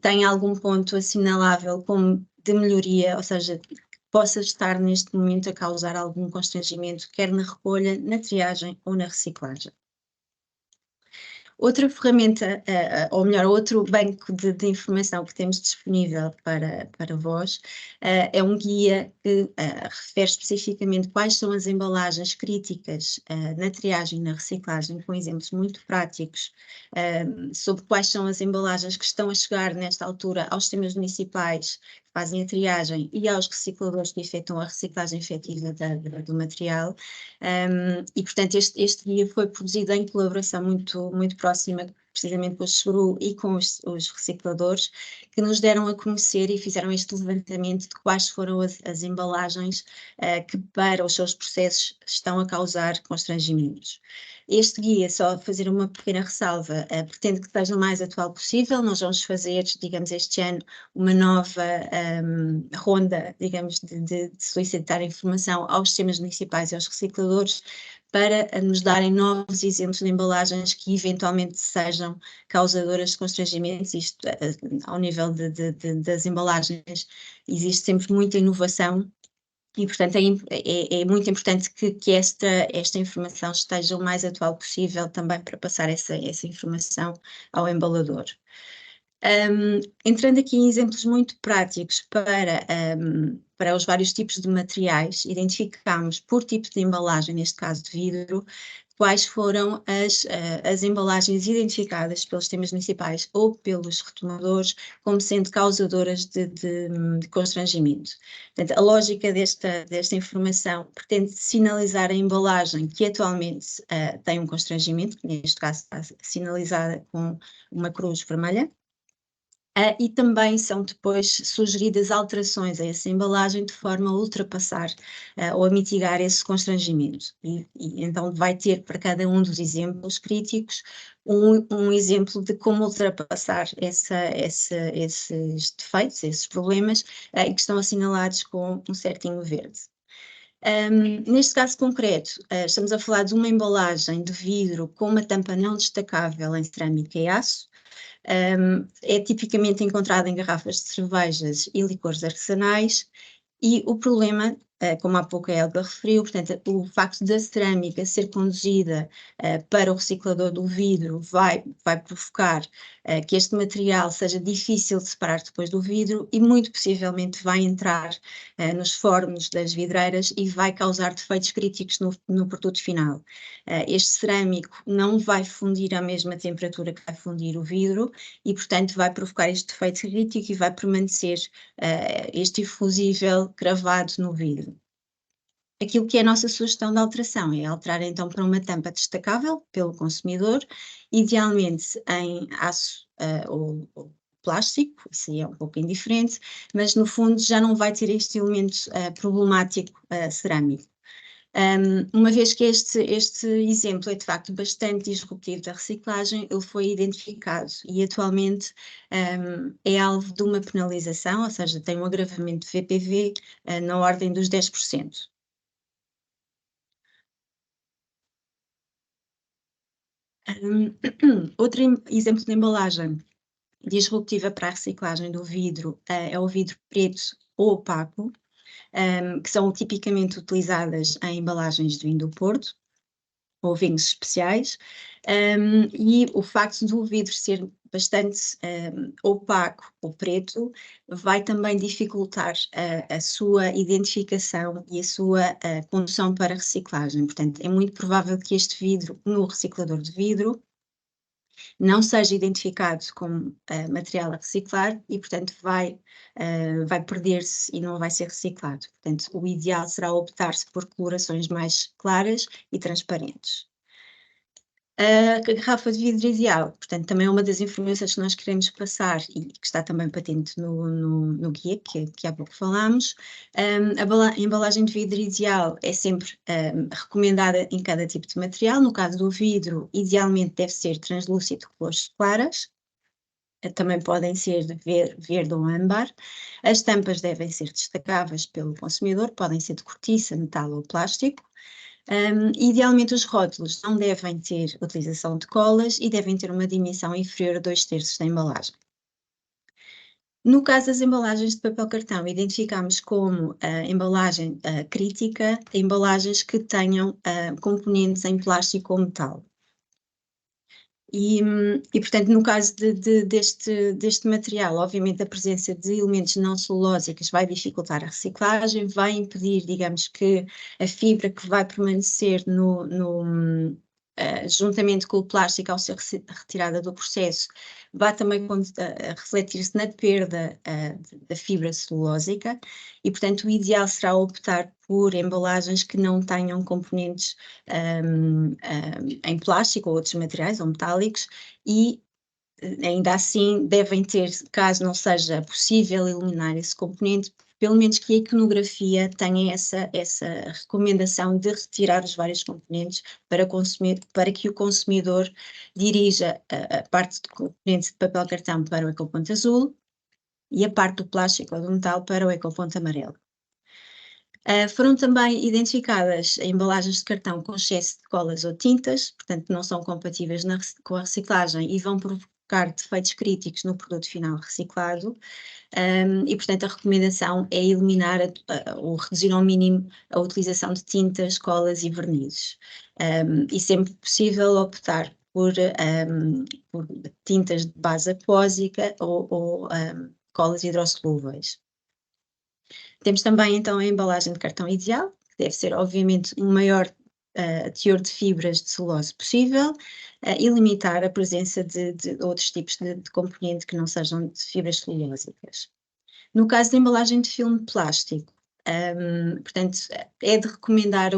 têm algum ponto assinalável como de melhoria, ou seja, que possa estar neste momento a causar algum constrangimento, quer na recolha, na triagem ou na reciclagem. Outra ferramenta, ou melhor, outro banco de informação que temos disponível para vós, é um guia que refere especificamente quais são as embalagens críticas na triagem e na reciclagem, com exemplos muito práticos sobre quais são as embalagens que estão a chegar nesta altura aos sistemas municipais que fazem a triagem e aos recicladores que efetuam a reciclagem efetiva do material. E, portanto, este guia foi produzido em colaboração muito próxima, precisamente com o SEGRU e com os recicladores, que nos deram a conhecer e fizeram este levantamento de quais foram as embalagens que para os seus processos estão a causar constrangimentos. Este guia, só fazer uma pequena ressalva, pretende que seja o mais atual possível. Nós vamos fazer, digamos, este ano uma nova ronda, digamos, de solicitar informação aos sistemas municipais e aos recicladores para nos darem novos exemplos de embalagens que eventualmente sejam causadoras de constrangimentos. Isto, ao nível das embalagens, existe sempre muita inovação. E, portanto, é muito importante que esta informação esteja o mais atual possível também para passar essa informação ao embalador. Entrando aqui em exemplos muito práticos para os vários tipos de materiais, identificamos por tipo de embalagem, neste caso de vidro, quais foram as embalagens identificadas pelos sistemas municipais ou pelos retomadores como sendo causadoras de constrangimento. Portanto, a lógica desta informação pretende sinalizar a embalagem que atualmente tem um constrangimento, que neste caso está sinalizada com uma cruz vermelha, E também são depois sugeridas alterações a essa embalagem de forma a ultrapassar ou a mitigar esse constrangimento. E então vai ter para cada um dos exemplos críticos um exemplo de como ultrapassar esses defeitos, esses problemas, que estão assinalados com um certinho verde. Neste caso concreto, estamos a falar de uma embalagem de vidro com uma tampa não destacável em cerâmica e aço. É tipicamente encontrada em garrafas de cervejas e licores artesanais, e o problema, como há pouco a Helga referiu, portanto, o facto da cerâmica ser conduzida para o reciclador do vidro vai provocar que este material seja difícil de separar depois do vidro e muito possivelmente vai entrar nos fornos das vidreiras e vai causar defeitos críticos no produto final. Este cerâmico não vai fundir à mesma temperatura que vai fundir o vidro e, portanto, vai provocar este defeito crítico e vai permanecer este infusível cravado no vidro. Aquilo que é a nossa sugestão de alteração é alterar então para uma tampa destacável pelo consumidor, idealmente em aço ou plástico, isso aí é um pouco indiferente, mas no fundo já não vai ter este elemento problemático cerâmico. Uma vez que este exemplo é de facto bastante disruptivo da reciclagem, ele foi identificado e atualmente é alvo de uma penalização, ou seja, tem um agravamento de VPV na ordem dos 10%. Outro exemplo de embalagem disruptiva para a reciclagem do vidro é o vidro preto ou opaco, que são tipicamente utilizadas em embalagens de vinho do Porto ou vinhos especiais, e o facto do vidro ser bastante opaco ou preto vai também dificultar a sua identificação e a sua condução para reciclagem. Portanto, é muito provável que este vidro, no reciclador de vidro, não seja identificado como material a reciclar e, portanto, vai perder-se e não vai ser reciclado. Portanto, o ideal será optar-se por colorações mais claras e transparentes. A garrafa de vidro ideal, portanto, também é uma das informações que nós queremos passar e que está também patente no guia, que há pouco falámos. A embalagem de vidro ideal é sempre recomendada em cada tipo de material. No caso do vidro, idealmente deve ser translúcido, cores claras. Também podem ser de verde ou âmbar. As tampas devem ser destacáveis pelo consumidor, podem ser de cortiça, metal ou plástico. Idealmente os rótulos não devem ter utilização de colas e devem ter uma dimensão inferior a 2/3 da embalagem. No caso das embalagens de papel cartão, identificamos como embalagem crítica embalagens que tenham componentes em plástico ou metal. E, portanto, no caso deste material, obviamente a presença de elementos não celulósicos vai dificultar a reciclagem, vai impedir, digamos, que a fibra que vai permanecer juntamente com o plástico ao ser retirada do processo, vai também refletir-se na perda da fibra celulósica e, portanto, o ideal será optar por embalagens que não tenham componentes em plástico ou outros materiais ou metálicos e ainda assim devem ter, caso não seja possível eliminar esse componente, pelo menos que a iconografia tenha essa recomendação de retirar os vários componentes para que o consumidor dirija a parte do componente de papel cartão para o ecoponto azul e a parte do plástico ou do metal para o ecoponto amarelo. Foram também identificadas embalagens de cartão com excesso de colas ou tintas, portanto não são compatíveis com a reciclagem e vão provocar defeitos críticos no produto final reciclado, e portanto a recomendação é eliminar ou reduzir ao mínimo a utilização de tintas, colas e vernizes, e sempre possível optar por tintas de base aquosa ou colas hidrossolúveis. Temos também então a embalagem de cartão ideal, que deve ser obviamente um maior teor de fibras de celulose possível e limitar a presença de outros tipos de componente que não sejam de fibras celulósicas. No caso da embalagem de filme plástico, Portanto, é de recomendar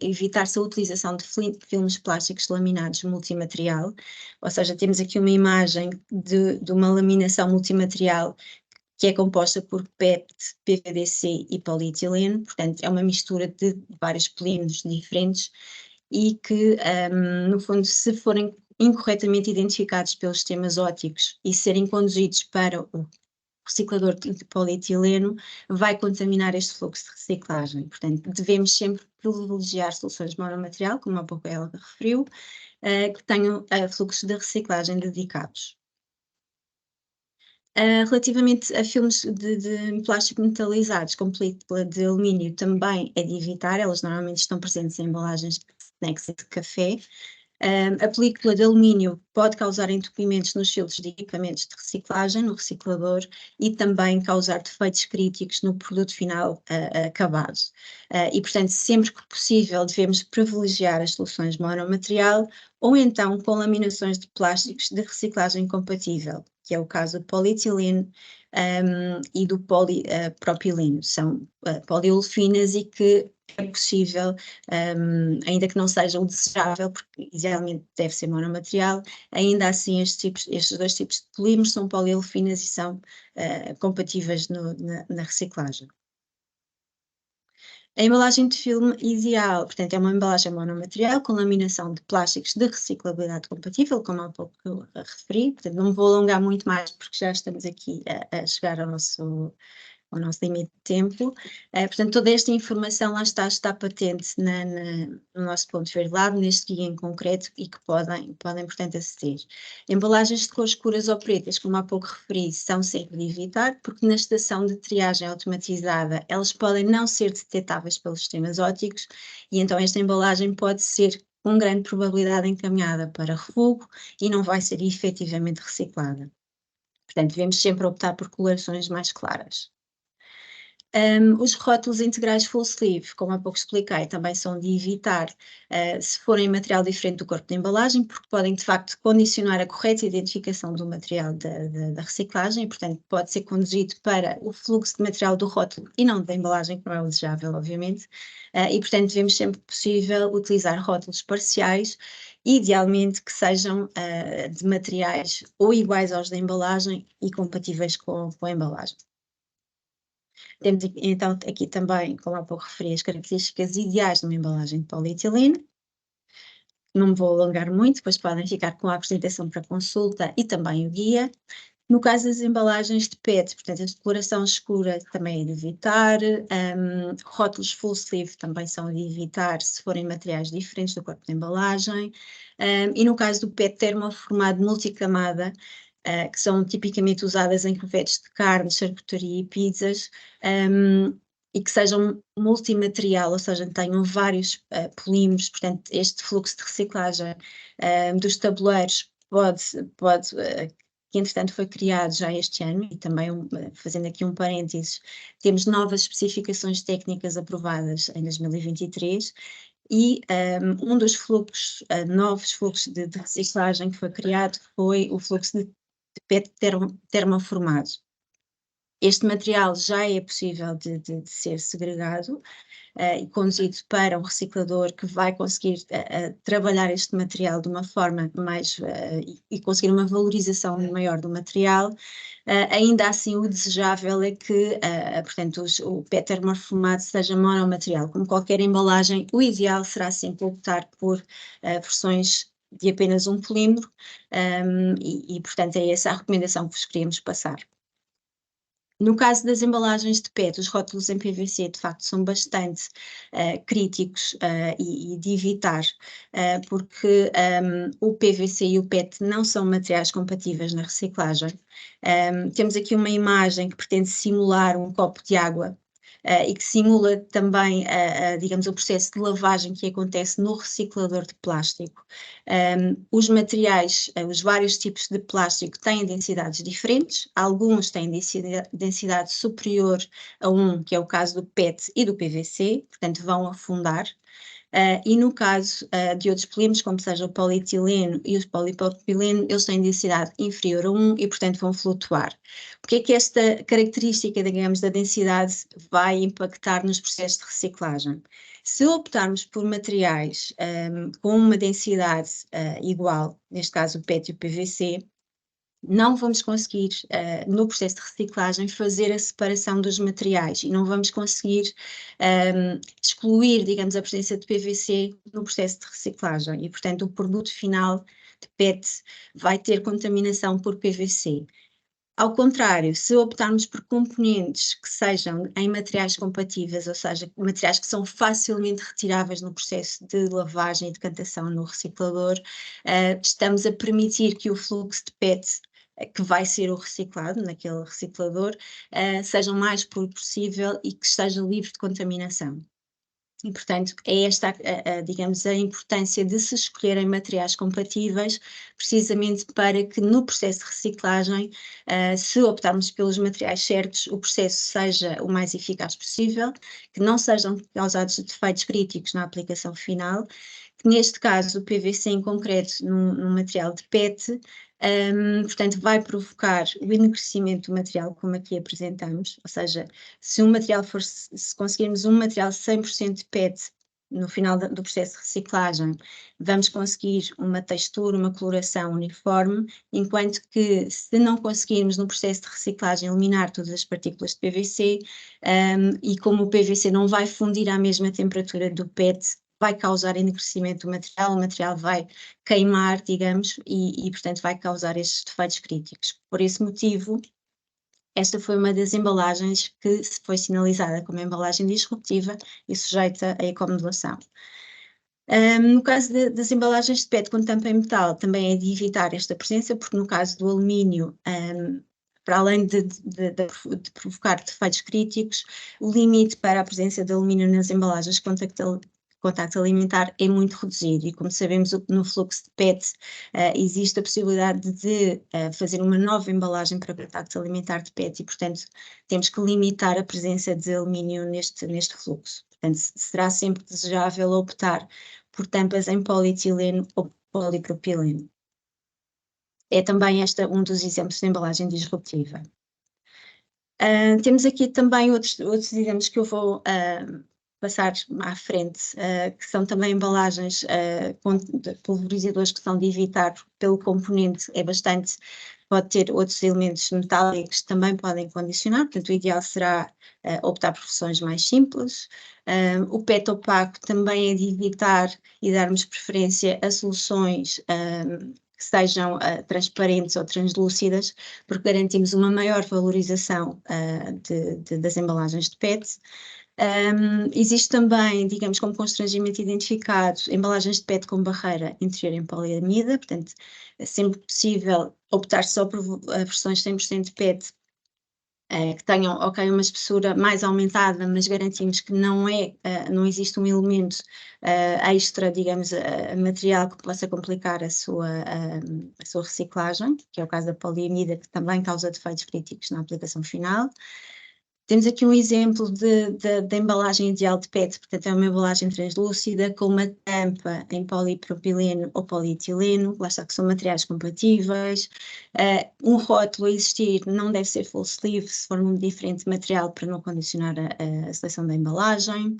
evitar-se a utilização de filmes plásticos laminados multimaterial, ou seja, temos aqui uma imagem de uma laminação multimaterial que é composta por PET, PVDC e polietileno, portanto é uma mistura de vários polímeros diferentes e que, no fundo, se forem incorretamente identificados pelos sistemas ópticos e serem conduzidos para o reciclador de polietileno, vai contaminar este fluxo de reciclagem. Portanto, devemos sempre privilegiar soluções monomaterial, como há pouco ela referiu, que tenham fluxos de reciclagem dedicados. Relativamente a filmes de plástico metalizados com película de alumínio, também é de evitar, elas normalmente estão presentes em embalagens de snacks e de café. A película de alumínio pode causar entupimentos nos filtros de equipamentos de reciclagem, no reciclador, e também causar defeitos críticos no produto final acabado. E, portanto, sempre que possível, devemos privilegiar as soluções monomaterial ou então com laminações de plásticos de reciclagem compatível, que é o caso do polietileno e do polipropileno. São poliolefinas e que é possível, ainda que não seja o desejável, porque idealmente deve ser monomaterial, ainda assim estes dois tipos de polímeros são poliolefinas e são compatíveis na reciclagem. A embalagem de filme ideal, portanto, é uma embalagem monomaterial com laminação de plásticos de reciclabilidade compatível, como há pouco eu referi, portanto não me vou alongar muito mais porque já estamos aqui a chegar ao nosso limite de tempo. Portanto, toda esta informação lá está patente no nosso Ponto Verde Lab, neste guia em concreto, e que podem portanto, aceder. Embalagens de cores escuras ou pretas, como há pouco referi, são sempre de evitar, porque na estação de triagem automatizada elas podem não ser detectáveis pelos sistemas ópticos, e então esta embalagem pode ser com grande probabilidade encaminhada para refugo e não vai ser efetivamente reciclada. Portanto, devemos sempre optar por colorações mais claras. Os rótulos integrais full sleeve, como há pouco expliquei, também são de evitar se forem material diferente do corpo de embalagem, porque podem de facto condicionar a correta identificação do material da reciclagem, e portanto pode ser conduzido para o fluxo de material do rótulo e não da embalagem, que não é o desejável, obviamente, e portanto devemos sempre que possível utilizar rótulos parciais, idealmente que sejam de materiais ou iguais aos da embalagem e compatíveis com a embalagem. Temos então aqui também, como há pouco referi, as características ideais de uma embalagem de polietileno. Não me vou alongar muito, depois podem ficar com a apresentação para consulta e também o guia. No caso das embalagens de PET, portanto, a decoloração escura também é de evitar, rótulos full sleeve também são de evitar se forem materiais diferentes do corpo da embalagem, e no caso do PET termoformado multicamada, que são tipicamente usadas em crevetes de carne, charcutaria e pizzas, e que sejam multimaterial, ou seja, tenham vários polímeros, portanto, este fluxo de reciclagem dos tabuleiros que entretanto foi criado já este ano, e também, fazendo aqui um parênteses, temos novas especificações técnicas aprovadas em 2023, e um dos fluxos, novos fluxos de reciclagem que foi criado foi o fluxo de PET termoformado. Este material já é possível de ser segregado e conduzido para um reciclador que vai conseguir trabalhar este material de uma forma mais e conseguir uma valorização maior do material. Ainda assim, o desejável é que, portanto, o PET termoformado seja monomaterial. Como qualquer embalagem, o ideal será sempre optar por versões de apenas um polímero e, portanto, é essa a recomendação que vos queríamos passar. No caso das embalagens de PET, os rótulos em PVC de facto são bastante críticos e de evitar, porque o PVC e o PET não são materiais compatíveis na reciclagem. Temos aqui uma imagem que pretende simular um copo de água e que simula também, digamos, o processo de lavagem que acontece no reciclador de plástico. Os materiais, os vários tipos de plástico têm densidades diferentes, alguns têm densidade superior a 1, que é o caso do PET e do PVC, portanto vão afundar. E no caso de outros polímeros, como seja o polietileno e o polipropileno, eles têm densidade inferior a 1 e, portanto, vão flutuar. O que é que esta característica, digamos, da densidade vai impactar nos processos de reciclagem? Se optarmos por materiais com uma densidade igual, neste caso o PET e o PVC, não vamos conseguir, no processo de reciclagem, fazer a separação dos materiais e não vamos conseguir excluir, digamos, a presença de PVC no processo de reciclagem e, portanto, o produto final de PET vai ter contaminação por PVC. Ao contrário, se optarmos por componentes que sejam em materiais compatíveis, ou seja, materiais que são facilmente retiráveis no processo de lavagem e decantação no reciclador, estamos a permitir que o fluxo de PET que vai ser o reciclado naquele reciclador, seja o mais puro possível e que esteja livre de contaminação. E, portanto, é esta, digamos, a importância de se escolherem materiais compatíveis, precisamente para que no processo de reciclagem, se optarmos pelos materiais certos, o processo seja o mais eficaz possível, que não sejam causados defeitos críticos na aplicação final, que neste caso o PVC em concreto num material de PET, portanto vai provocar o enegrecimento do material, como aqui apresentamos, ou seja, se conseguirmos um material 100% de PET no final do processo de reciclagem, vamos conseguir uma textura, uma coloração uniforme, enquanto que se não conseguirmos no processo de reciclagem eliminar todas as partículas de PVC, e como o PVC não vai fundir à mesma temperatura do PET, vai causar enegrecimento do material, o material vai queimar, digamos, e portanto vai causar estes defeitos críticos. Por esse motivo, esta foi uma das embalagens que foi sinalizada como embalagem disruptiva e sujeita a ecomodulação. No caso das embalagens de PET com tampa em metal, também é de evitar esta presença, porque no caso do alumínio, para além de provocar defeitos críticos, o limite para a presença de alumínio nas embalagens contacto alimentar é muito reduzido e, como sabemos, no fluxo de PET existe a possibilidade de fazer uma nova embalagem para contacto alimentar de PET e, portanto, temos que limitar a presença de alumínio neste fluxo. Portanto, será sempre desejável optar por tampas em polietileno ou polipropileno. É também um dos exemplos de embalagem disruptiva. Temos aqui também outros exemplos que eu vou passar à frente, que são também embalagens com pulverizadores que são de evitar pelo componente, pode ter outros elementos metálicos que também podem condicionar, portanto o ideal será optar por versões mais simples. O PET opaco também é de evitar e darmos preferência a soluções que sejam transparentes ou translúcidas, porque garantimos uma maior valorização das embalagens de PET. Existe também, digamos, como constrangimento identificado, embalagens de PET com barreira interior em poliamida, portanto, é sempre possível optar só por versões 100% de PET que tenham, uma espessura mais aumentada, mas garantimos que não existe um elemento extra, digamos, material que possa complicar a sua reciclagem, que é o caso da poliamida, que também causa defeitos críticos na aplicação final. Temos aqui um exemplo da embalagem ideal de PET, portanto é uma embalagem translúcida com uma tampa em polipropileno ou polietileno, lá está que são materiais compatíveis. Um rótulo a existir não deve ser full sleeve, se for um diferente material para não condicionar a seleção da embalagem.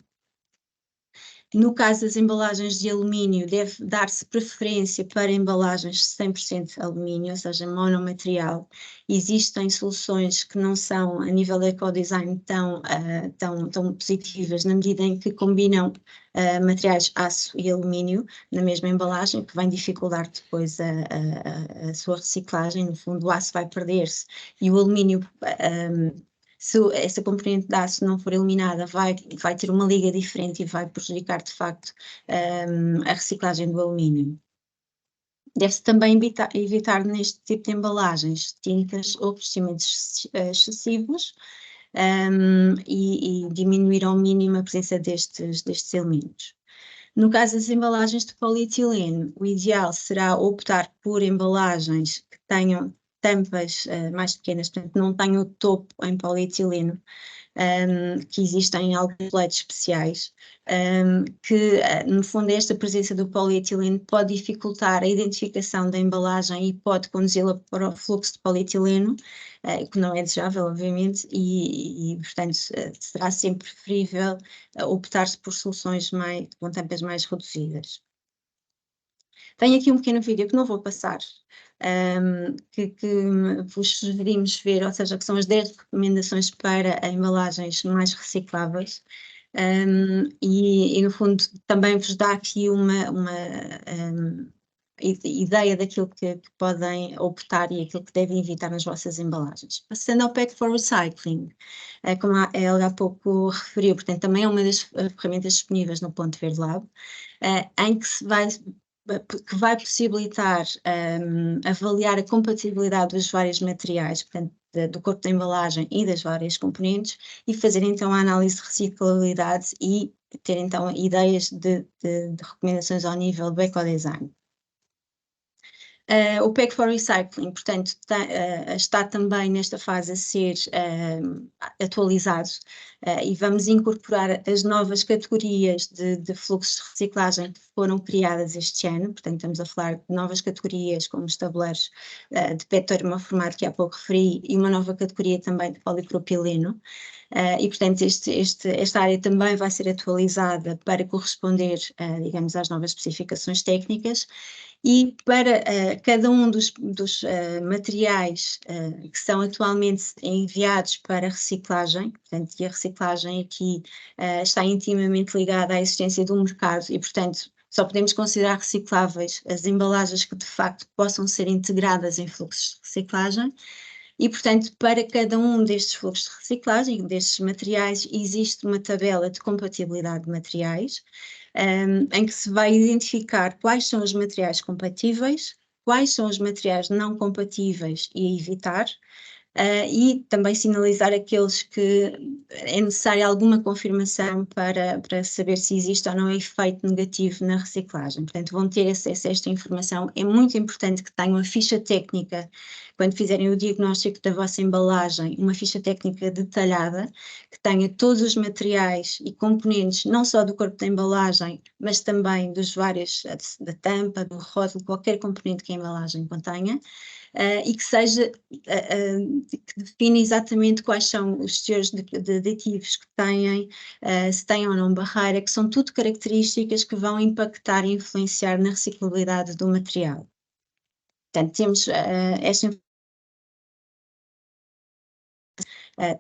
No caso das embalagens de alumínio, deve dar-se preferência para embalagens 100% alumínio, ou seja, monomaterial. Existem soluções que não são, a nível de ecodesign, tão positivas, na medida em que combinam materiais aço e alumínio na mesma embalagem, que vai dificultar depois a sua reciclagem. No fundo, o aço vai perder-se e o alumínio... se essa componente de aço não for eliminada, vai ter uma liga diferente e vai prejudicar, de facto, a reciclagem do alumínio. Deve-se também evitar neste tipo de embalagens tintas ou revestimentos excessivos e diminuir ao mínimo a presença destes elementos. No caso das embalagens de polietileno, o ideal será optar por embalagens que tenham tampas mais pequenas, portanto não tem o topo em polietileno, que existem alguns leitos especiais, que no fundo esta presença do polietileno pode dificultar a identificação da embalagem e pode conduzi-la para o fluxo de polietileno, que não é desejável, obviamente, e portanto será sempre preferível optar-se por soluções com tampas mais reduzidas. Tenho aqui um pequeno vídeo que não vou passar, que vos sugerimos ver, ou seja, que são as 10 recomendações para embalagens mais recicláveis, e no fundo também vos dá aqui uma ideia daquilo que podem optar e aquilo que devem evitar nas vossas embalagens. Passando ao Pack for Recycling, como a Helga há pouco referiu, portanto também é uma das ferramentas disponíveis no Ponto Verde Lab, em que vai possibilitar avaliar a compatibilidade dos vários materiais, portanto, do corpo da embalagem e das várias componentes, e fazer então a análise de reciclabilidade e ter então ideias de recomendações ao nível do ecodesign. O Pack for Recycling, portanto, está também nesta fase a ser atualizado, e vamos incorporar as novas categorias de fluxos de reciclagem que foram criadas este ano. Portanto, estamos a falar de novas categorias como os tabuleiros de PET termoformado que há pouco referi, e uma nova categoria também de polipropileno. E, portanto, esta área também vai ser atualizada para corresponder, digamos, às novas especificações técnicas. E para cada um dos materiais que são atualmente enviados para reciclagem, portanto, e a reciclagem aqui está intimamente ligada à existência de um mercado e, portanto, só podemos considerar recicláveis as embalagens que de facto possam ser integradas em fluxos de reciclagem. E, portanto, para cada um destes fluxos de reciclagem, destes materiais, existe uma tabela de compatibilidade de materiais, em que se vai identificar quais são os materiais compatíveis, quais são os materiais não compatíveis e evitar, e também sinalizar aqueles que é necessária alguma confirmação para saber se existe ou não efeito negativo na reciclagem. Portanto, vão ter acesso a esta informação. É muito importante que tenham a ficha técnica, quando fizerem o diagnóstico da vossa embalagem, uma ficha técnica detalhada, que tenha todos os materiais e componentes, não só do corpo da embalagem, mas também dos vários, da tampa, do rótulo, qualquer componente que a embalagem contenha, e que seja, que define exatamente quais são os teores de aditivos que têm, se têm ou não barreira, que são tudo características que vão impactar e influenciar na reciclabilidade do material. Portanto, temos esta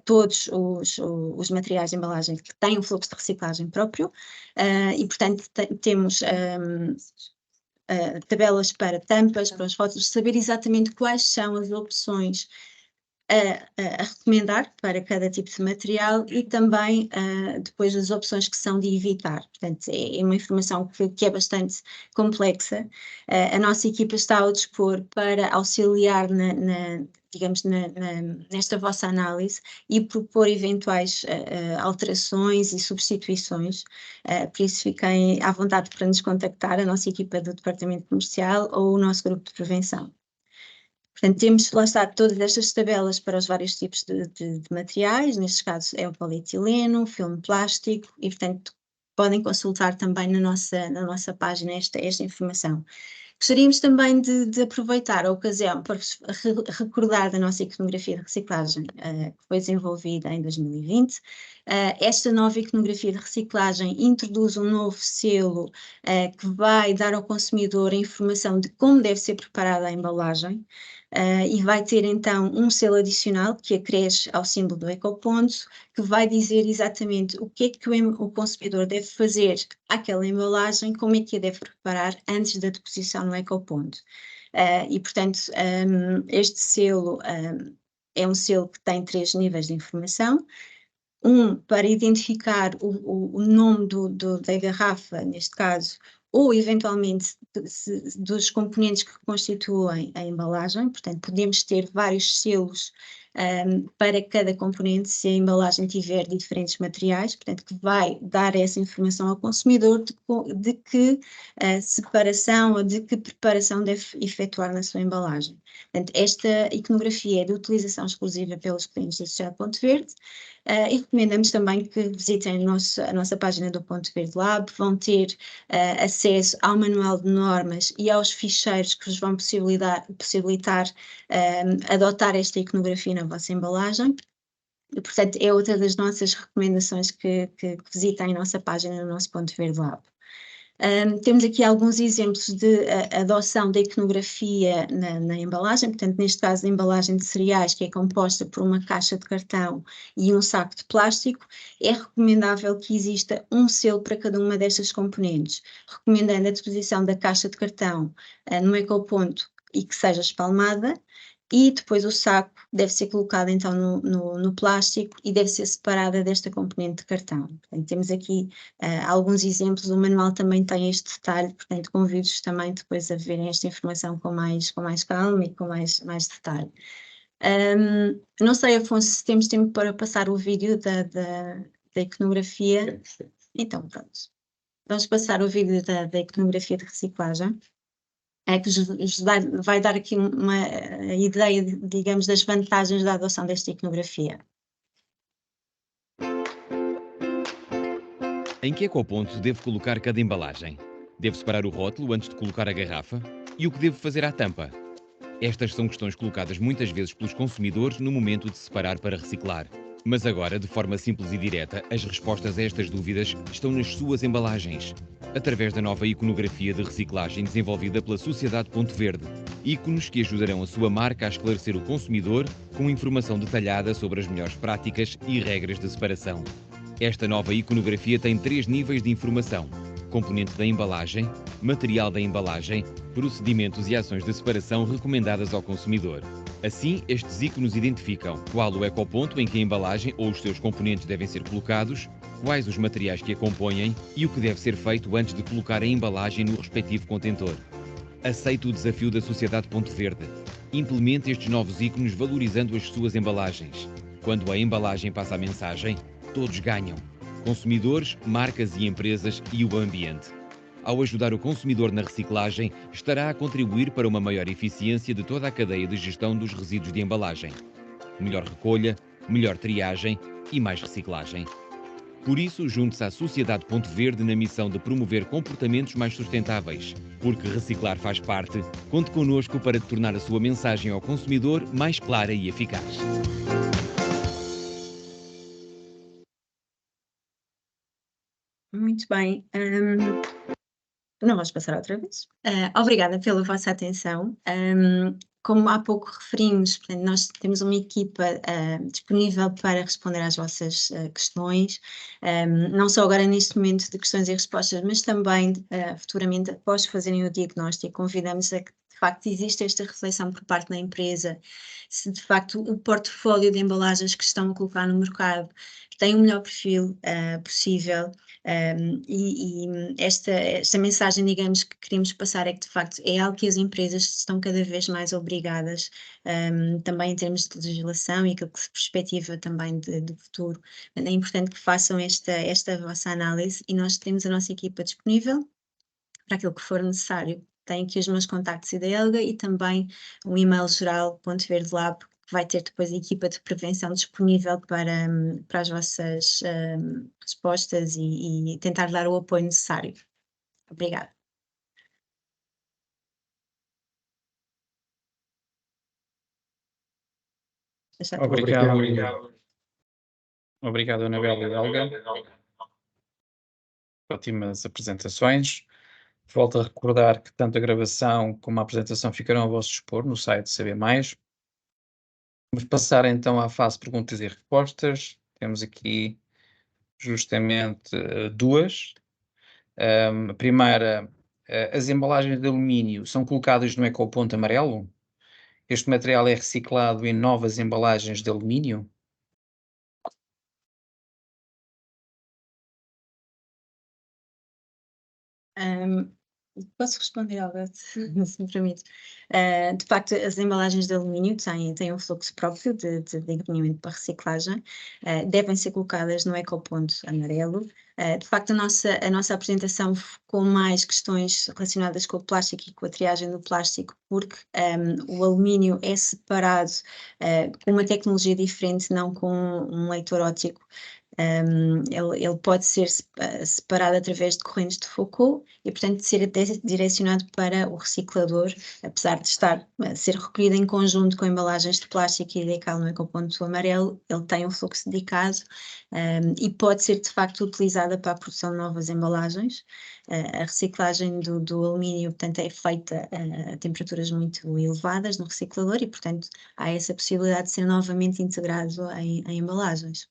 todos os materiais de embalagem que têm um fluxo de reciclagem próprio, e portanto temos tabelas para tampas, para os rótulos, saber exatamente quais são as opções a recomendar para cada tipo de material e também depois as opções que são de evitar. Portanto, é uma informação que é bastante complexa. A nossa equipa está ao dispor para auxiliar digamos, nesta vossa análise e propor eventuais alterações e substituições. Por isso fiquem à vontade para nos contactar, a nossa equipa do Departamento Comercial ou o nosso grupo de prevenção. Portanto, temos, lá está, todas estas tabelas para os vários tipos de materiais, neste caso é o polietileno, o filme plástico, e portanto podem consultar também na nossa página esta informação. Gostaríamos também de aproveitar a ocasião para recordar da nossa iconografia de reciclagem, que foi desenvolvida em 2020. Esta nova iconografia de reciclagem introduz um novo selo que vai dar ao consumidor a informação de como deve ser preparada a embalagem. E vai ter então um selo adicional que acresce ao símbolo do ecoponto, que vai dizer exatamente o que é que o consumidor deve fazer àquela embalagem, como é que a deve preparar antes da deposição no ecoponto. E portanto este selo é um selo que tem 3 níveis de informação. Um para identificar o nome da garrafa, neste caso, ou eventualmente dos componentes que constituem a embalagem. Portanto, podemos ter vários selos para cada componente, se a embalagem tiver diferentes materiais, portanto, que vai dar essa informação ao consumidor de que separação ou de que preparação deve efetuar na sua embalagem. Portanto, esta iconografia é de utilização exclusiva pelos clientes da Sociedade Ponto Verde, e recomendamos também que visitem a nossa página do Ponto Verde Lab. Vão ter acesso ao manual de normas e aos ficheiros que vos vão possibilitar adotar esta iconografia na vossa embalagem. E, portanto, é outra das nossas recomendações que visitem a nossa página no nosso Ponto Verde Lab. Temos aqui alguns exemplos de adoção da iconografia na embalagem, portanto, neste caso, a embalagem de cereais, que é composta por uma caixa de cartão e um saco de plástico, é recomendável que exista um selo para cada uma destas componentes, recomendando a disposição da caixa de cartão no ecoponto e que seja espalmada. E depois o saco deve ser colocado então no plástico e deve ser separada desta componente de cartão. Portanto, temos aqui alguns exemplos, o manual também tem este detalhe, portanto convido-vos também depois a verem esta informação com mais calma e com mais detalhe. Não sei, Afonso, se temos tempo para passar o vídeo da iconografia. Então, pronto. Vamos passar o vídeo da iconografia de reciclagem. Que vai dar aqui uma ideia, digamos, das vantagens da adoção desta iconografia. Em que ecoponto devo colocar cada embalagem? Devo separar o rótulo antes de colocar a garrafa? E o que devo fazer à tampa? Estas são questões colocadas muitas vezes pelos consumidores no momento de separar para reciclar. Mas agora, de forma simples e direta, as respostas a estas dúvidas estão nas suas embalagens, através da nova iconografia de reciclagem desenvolvida pela Sociedade Ponto Verde. Ícones que ajudarão a sua marca a esclarecer o consumidor com informação detalhada sobre as melhores práticas e regras de separação. Esta nova iconografia tem 3 níveis de informação: componente da embalagem, material da embalagem, procedimentos e ações de separação recomendadas ao consumidor. Assim, estes ícones identificam qual o ecoponto em que a embalagem ou os seus componentes devem ser colocados, quais os materiais que a compõem e o que deve ser feito antes de colocar a embalagem no respectivo contentor. Aceite o desafio da Sociedade Ponto Verde. Implemente estes novos ícones valorizando as suas embalagens. Quando a embalagem passa a mensagem, todos ganham: consumidores, marcas e empresas e o ambiente. Ao ajudar o consumidor na reciclagem, estará a contribuir para uma maior eficiência de toda a cadeia de gestão dos resíduos de embalagem. Melhor recolha, melhor triagem e mais reciclagem. Por isso, junte-se à Sociedade Ponto Verde na missão de promover comportamentos mais sustentáveis. Porque reciclar faz parte. Conte connosco para tornar a sua mensagem ao consumidor mais clara e eficaz. Muito bem. Não vamos passar outra vez. Obrigada pela vossa atenção. Como há pouco referimos, portanto, nós temos uma equipa disponível para responder às vossas questões, não só agora neste momento de questões e respostas, mas também futuramente após fazerem o diagnóstico. Convidamos a que de facto existe esta reflexão por parte da empresa, se de facto o portfólio de embalagens que estão a colocar no mercado tem o melhor perfil possível. Esta mensagem, digamos, que queremos passar é que de facto é algo que as empresas estão cada vez mais obrigadas, também em termos de legislação e aquilo que se perspectiva também de futuro. É importante que façam esta vossa análise e nós temos a nossa equipa disponível para aquilo que for necessário. Tenho aqui os meus contactos e da Helga e também um e-mail geral, Ponto Verde Lab, que vai ter depois a equipa de prevenção disponível para as vossas respostas e tentar dar o apoio necessário. Obrigada. Obrigado, Anabela e Helga. Ótimas apresentações. Volto a recordar que tanto a gravação como a apresentação ficarão a vosso dispor no site Saber Mais. Vamos passar então à fase de perguntas e respostas. Temos aqui justamente duas. A primeira, as embalagens de alumínio são colocadas no ecoponto amarelo? Este material é reciclado em novas embalagens de alumínio? Posso responder, Alberto, se me permite? De facto, as embalagens de alumínio têm um fluxo próprio de encaminhamento para reciclagem, devem ser colocadas no ecoponto amarelo. De facto, a nossa apresentação focou mais questões relacionadas com o plástico e com a triagem do plástico, porque o alumínio é separado com uma tecnologia diferente, não com um leitor óptico. Ele pode ser separado através de correntes de Foucault e, portanto, ser direcionado para o reciclador, apesar de ser recolhido em conjunto com embalagens de plástico e decal no ecoponto amarelo. Ele tem um fluxo dedicado e pode ser, de facto, utilizada para a produção de novas embalagens. A reciclagem do alumínio, portanto, é feita a temperaturas muito elevadas no reciclador e, portanto, há essa possibilidade de ser novamente integrado em embalagens.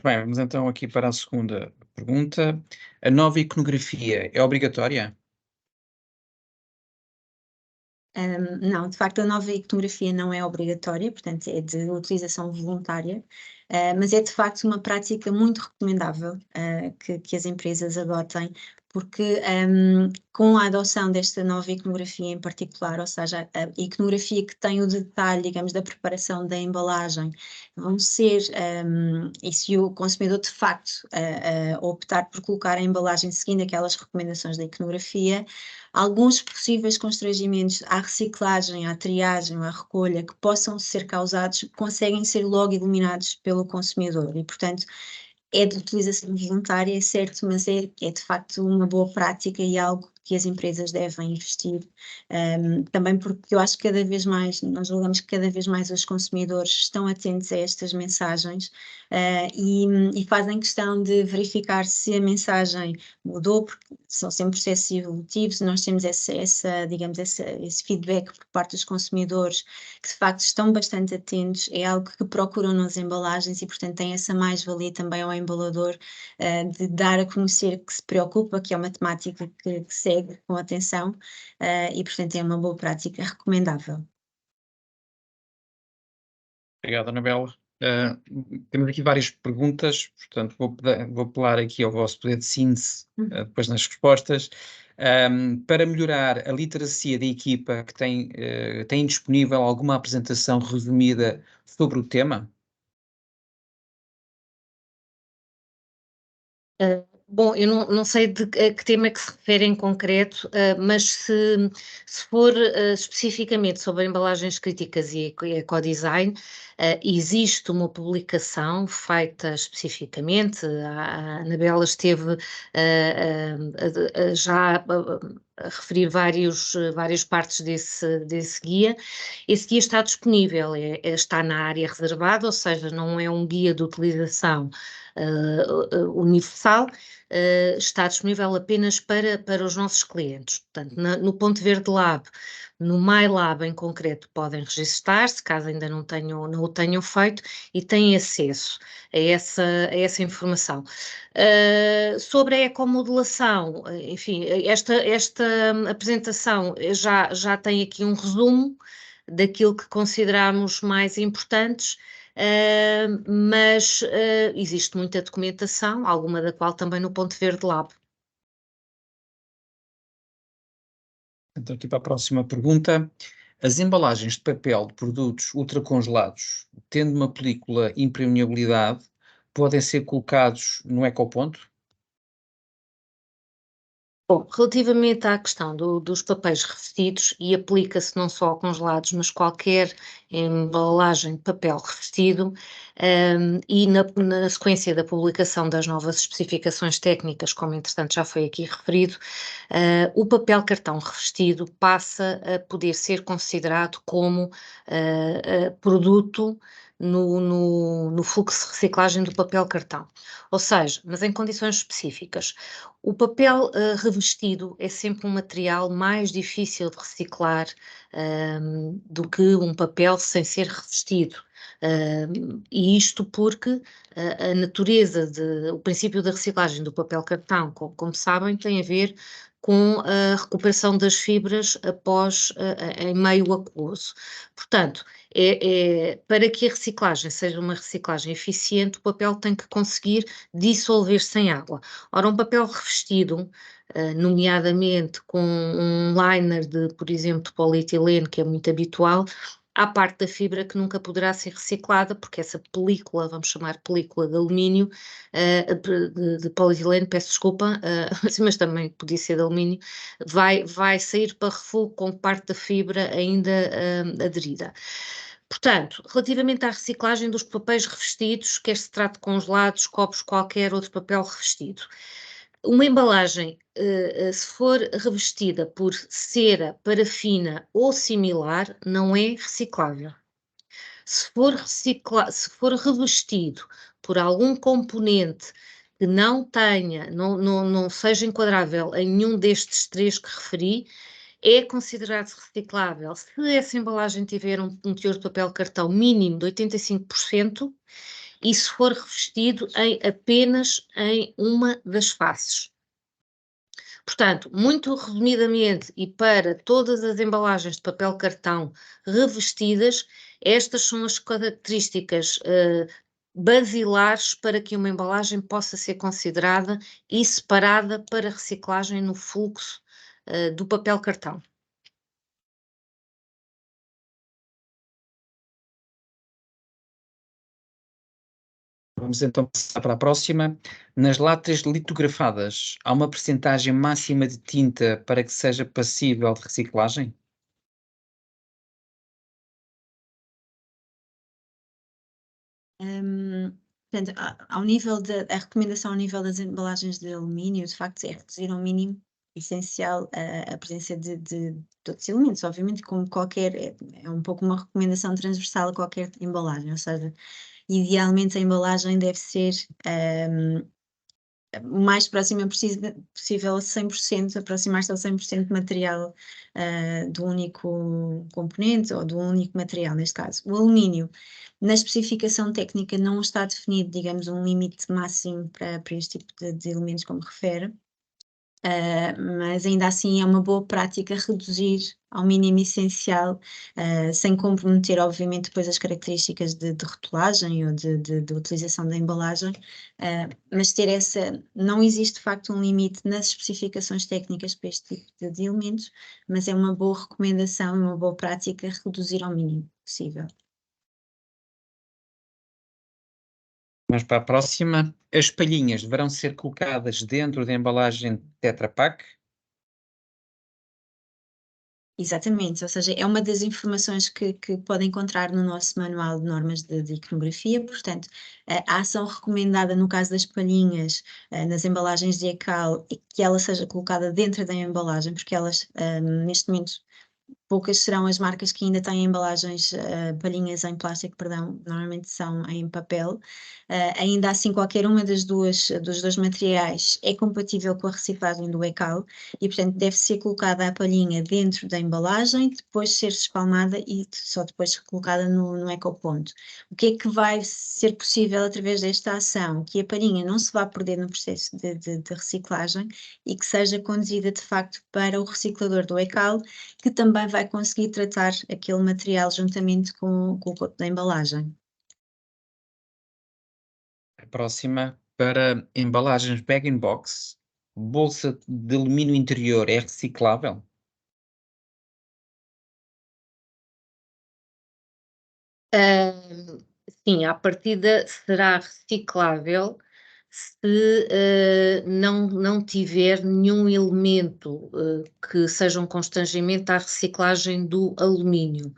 Bem, vamos então aqui para a segunda pergunta. A nova iconografia é obrigatória? Não, de facto a nova iconografia não é obrigatória, portanto é de utilização voluntária, mas é de facto uma prática muito recomendável, que as empresas adotem, porque com a adoção desta nova iconografia em particular, ou seja, a iconografia que tem o detalhe, digamos, da preparação da embalagem, vão ser, e se o consumidor de facto optar por colocar a embalagem seguindo aquelas recomendações da iconografia, alguns possíveis constrangimentos à reciclagem, à triagem, à recolha que possam ser causados, conseguem ser logo eliminados pelo consumidor e, portanto, é de utilização voluntária, é certo, mas é de facto uma boa prática e algo que as empresas devem investir, também porque eu acho que cada vez mais, nós julgamos que cada vez mais os consumidores estão atentos a estas mensagens e fazem questão de verificar se a mensagem mudou, porque são sempre processos evolutivos, nós temos digamos, esse feedback por parte dos consumidores que de facto estão bastante atentos, é algo que procuram nas embalagens e portanto tem essa mais-valia também ao embalador de dar a conhecer que se preocupa, que é uma temática que segue com atenção e portanto é uma boa prática recomendável. Obrigado, Anabela. Temos aqui várias perguntas, portanto vou apelar aqui ao vosso poder de síntese depois nas respostas. Para melhorar a literacia da equipa que tem disponível alguma apresentação resumida sobre o tema? Bom, eu não sei a que tema é que se refere em concreto, mas se for especificamente sobre embalagens críticas e ecodesign, existe uma publicação feita especificamente, a Anabela esteve já a referir várias partes desse guia. Esse guia está disponível, está na área reservada, ou seja, não é um guia de utilização universal, está disponível apenas para os nossos clientes. Portanto, no Ponto Verde Lab, no MyLab em concreto, podem registar-se, caso ainda não o tenham feito, e têm acesso a essa informação. Sobre a ecomodulação, enfim, esta apresentação já tem aqui um resumo daquilo que consideramos mais importantes. Mas existe muita documentação, alguma da qual também no Ponto Verde Lab. Então, aqui para a próxima pergunta. As embalagens de papel de produtos ultracongelados, tendo uma película impermeabilidade, podem ser colocados no ecoponto? Bom, relativamente à questão dos papéis revestidos, e aplica-se não só a congelados, mas qualquer embalagem de papel revestido, e na sequência da publicação das novas especificações técnicas, como entretanto já foi aqui referido, o papel cartão revestido passa a poder ser considerado como produto no fluxo de reciclagem do papel cartão. Ou seja, mas em condições específicas. O papel revestido é sempre um material mais difícil de reciclar do que um papel sem ser revestido. E isto porque a natureza, o princípio da reciclagem do papel cartão, como sabem, tem a ver com a recuperação das fibras após em meio aquoso. Portanto, Para que a reciclagem seja uma reciclagem eficiente, o papel tem que conseguir dissolver-se em água. Ora, um papel revestido, nomeadamente com um liner de, por exemplo, de polietileno, que é muito habitual, há parte da fibra que nunca poderá ser reciclada, porque essa película, vamos chamar película de alumínio, de polietileno, peço desculpa, mas também podia ser de alumínio, vai sair para refogo com parte da fibra ainda aderida. Portanto, relativamente à reciclagem dos papéis revestidos, quer se trate de congelados, copos, qualquer outro papel revestido, uma embalagem, se for revestida por cera, parafina ou similar, não é reciclável. Se for revestido por algum componente que não seja enquadrável em nenhum destes 3 que referi, é considerado reciclável se essa embalagem tiver um teor de papel cartão mínimo de 85% e se for revestido apenas em uma das faces. Portanto, muito resumidamente e para todas as embalagens de papel cartão revestidas, estas são as características basilares para que uma embalagem possa ser considerada e separada para reciclagem no fluxo do papel cartão. Vamos então passar para a próxima. Nas latas litografadas, há uma percentagem máxima de tinta para que seja passível de reciclagem? Portanto, ao nível a recomendação ao nível das embalagens de alumínio, de facto, é reduzir ao mínimo essencial a presença de outros elementos, obviamente, como qualquer, é um pouco uma recomendação transversal a qualquer embalagem, ou seja, idealmente a embalagem deve ser o mais próxima possível a 100%, aproximar-se ao 100% de material do único componente ou do único material, neste caso. O alumínio, na especificação técnica, não está definido, digamos, um limite máximo para este tipo de elementos, como refere. Mas ainda assim é uma boa prática reduzir ao mínimo essencial, sem comprometer, obviamente, depois as características de rotulagem ou de utilização da embalagem, mas ter não existe de facto um limite nas especificações técnicas para este tipo de elementos, mas é uma boa recomendação, uma boa prática reduzir ao mínimo possível. Vamos para a próxima. As palhinhas deverão ser colocadas dentro da embalagem Tetra Pak? Exatamente, ou seja, é uma das informações que podem encontrar no nosso manual de normas de iconografia, portanto, a ação recomendada no caso das palhinhas, nas embalagens de ECAL, é que ela seja colocada dentro da embalagem, porque elas, neste momento, poucas serão as marcas que ainda têm embalagens, palhinhas em plástico, perdão, normalmente são em papel. Ainda assim, qualquer uma dos dois materiais é compatível com a reciclagem do ECAL e, portanto, deve ser colocada a palhinha dentro da embalagem, depois ser espalmada e só depois colocada no ecoponto. O que é que vai ser possível através desta ação? Que a palhinha não se vá perder no processo de reciclagem e que seja conduzida, de facto, para o reciclador do ECAL, que também vai conseguir tratar aquele material juntamente com o corpo da embalagem. A próxima, para embalagens bag-in-box, bolsa de alumínio interior é reciclável? Sim, à partida será reciclável se não tiver nenhum elemento que seja um constrangimento à reciclagem do alumínio.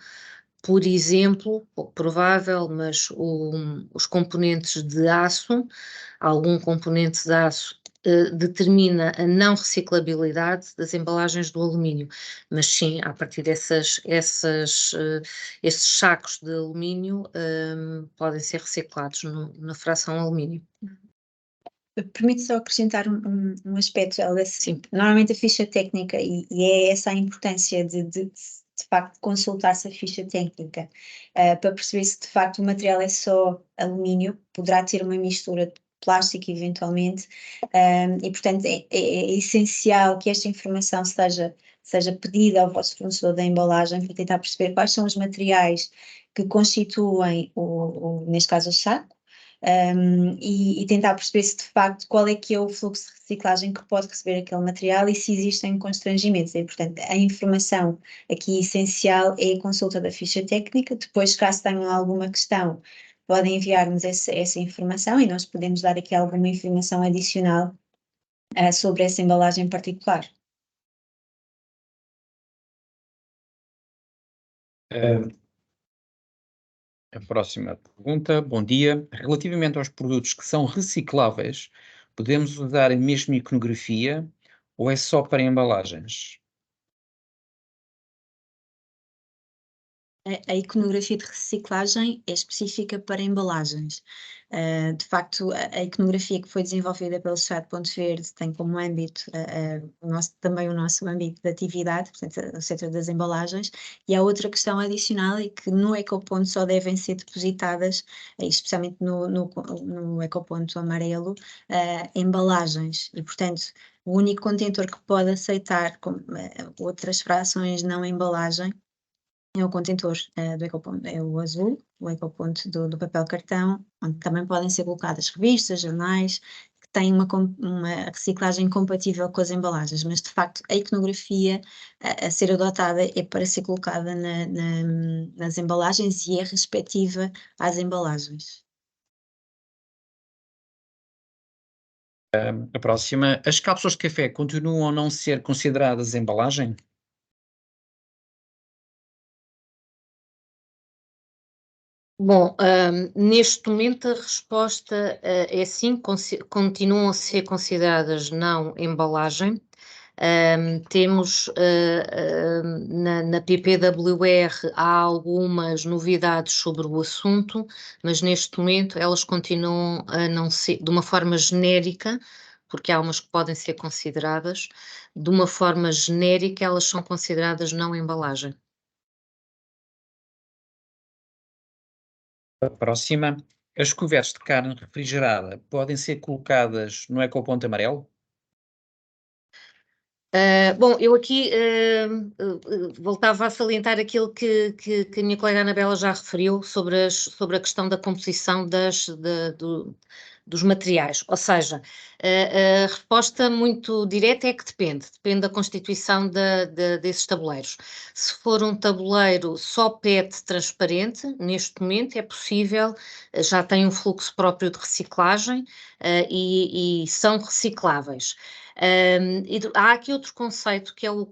Por exemplo, pouco provável, mas os componentes de aço, algum componente de aço determina a não reciclabilidade das embalagens do alumínio, mas sim, a partir esses sacos de alumínio podem ser reciclados na fração alumínio. Permite só acrescentar um aspecto, Sim. Normalmente a ficha técnica, e é essa a importância de facto consultar-se a ficha técnica, para perceber se de facto o material é só alumínio, poderá ter uma mistura de plástico eventualmente, e portanto é essencial que esta informação seja seja pedida ao vosso fornecedor da embalagem para tentar perceber quais são os materiais que constituem, neste caso, o saco, e tentar perceber se de facto qual é que é o fluxo de reciclagem que pode receber aquele material e se existem constrangimentos. E, portanto, a informação aqui essencial é a consulta da ficha técnica. Depois, caso tenham alguma questão, podem enviar-nos essa informação e nós podemos dar aqui alguma informação adicional sobre essa embalagem em particular. A próxima pergunta, bom dia. Relativamente aos produtos que são recicláveis, podemos usar a mesma iconografia ou é só para embalagens? A iconografia de reciclagem é específica para embalagens. De facto, a iconografia que foi desenvolvida pelo Estado de Ponte Verde tem como âmbito também o nosso âmbito de atividade, portanto, o setor das embalagens, e há outra questão adicional é que no ecoponto só devem ser depositadas, especialmente no ecoponto amarelo, embalagens, e portanto, o único contentor que pode aceitar outras frações não embalagem é o contentor do ecoponto, é o azul, o ecoponto do papel cartão, onde também podem ser colocadas revistas, jornais, que têm uma reciclagem compatível com as embalagens, mas de facto a iconografia a ser adotada é para ser colocada nas embalagens e é respectiva às embalagens. A próxima, as cápsulas de café continuam a não ser consideradas embalagem? Bom, neste momento a resposta é sim, continuam a ser consideradas não embalagem. Temos na PPWR há algumas novidades sobre o assunto, mas neste momento elas continuam a não ser, de uma forma genérica, porque há umas que podem ser consideradas, de uma forma genérica elas são consideradas não embalagem. A próxima, as couvetes de carne refrigerada podem ser colocadas no ecoponto amarelo? Bom, eu aqui voltava a salientar aquilo que a minha colega Anabela já referiu sobre a questão da composição dos materiais. Ou seja, a resposta muito direta é que depende da constituição desses tabuleiros. Se for um tabuleiro só PET transparente, neste momento é possível, já tem um fluxo próprio de reciclagem e são recicláveis. Há aqui outro conceito que é o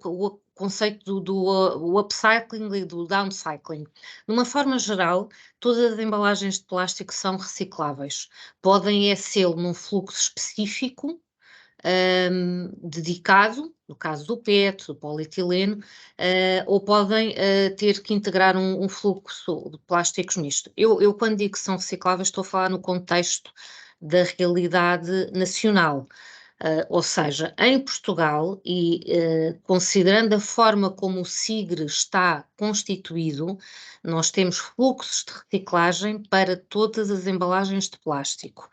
conceito do upcycling e do downcycling. De uma forma geral, todas as embalagens de plástico são recicláveis. Podem ser num fluxo específico, dedicado, no caso do PET, do polietileno, ou podem ter que integrar um fluxo de plásticos misto. Eu, quando digo que são recicláveis, estou a falar no contexto da realidade nacional. Ou seja, em Portugal, e considerando a forma como o SIGRE está constituído, nós temos fluxos de reciclagem para todas as embalagens de plástico.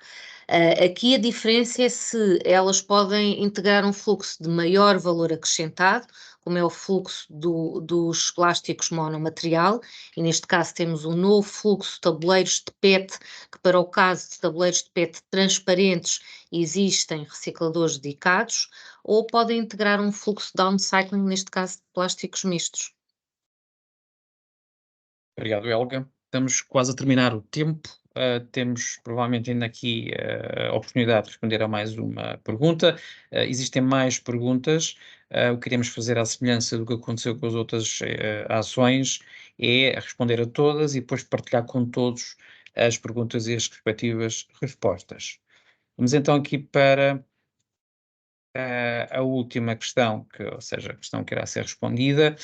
Aqui a diferença é se elas podem integrar um fluxo de maior valor acrescentado, como é o fluxo dos plásticos monomaterial, e neste caso temos um novo fluxo de tabuleiros de PET, que para o caso de tabuleiros de PET transparentes existem recicladores dedicados, ou podem integrar um fluxo de downcycling, neste caso de plásticos mistos. Obrigado, Helga. Estamos quase a terminar o tempo. Temos provavelmente ainda aqui a oportunidade de responder a mais uma pergunta. Existem mais perguntas. O que queremos fazer à semelhança do que aconteceu com as outras ações é responder a todas e depois partilhar com todos as perguntas e as respectivas respostas. Vamos então aqui para a última questão, ou seja, a questão que irá ser respondida.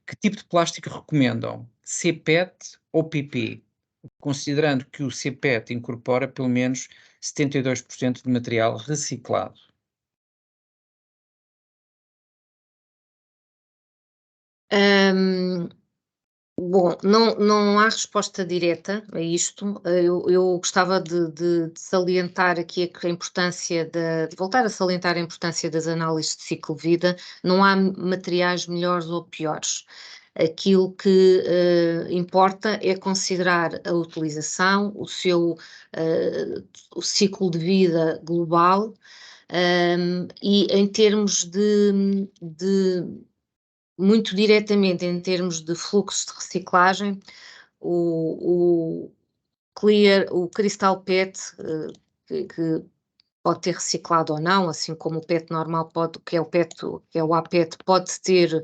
Que tipo de plástico recomendam? CPET ou PP? Considerando que o CPET incorpora pelo menos 72% de material reciclado. Bom, não há resposta direta a isto. Eu gostava de salientar aqui a importância de voltar a salientar a importância das análises de ciclo de vida. Não há materiais melhores ou piores. Aquilo que importa é considerar a utilização, o ciclo de vida global, e em termos muito diretamente em termos de fluxos de reciclagem, o o Crystal PET, que pode ter reciclado ou não, assim como o PET normal pode, que é o PET, que é o APET, pode ter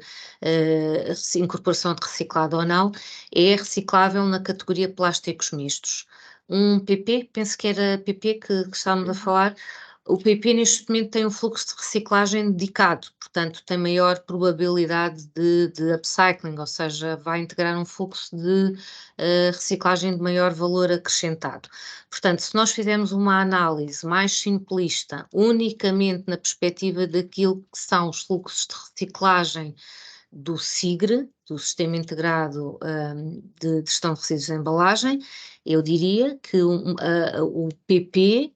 incorporação de reciclado ou não, é reciclável na categoria plásticos mistos. Um PP, penso que era PP que estávamos a falar, o PP neste momento tem um fluxo de reciclagem dedicado, portanto tem maior probabilidade de upcycling, ou seja, vai integrar um fluxo de reciclagem de maior valor acrescentado. Portanto, se nós fizermos uma análise mais simplista, unicamente na perspectiva daquilo que são os fluxos de reciclagem do SIGRE, do Sistema Integrado de Gestão de Resíduos de Embalagem, eu diria que o PP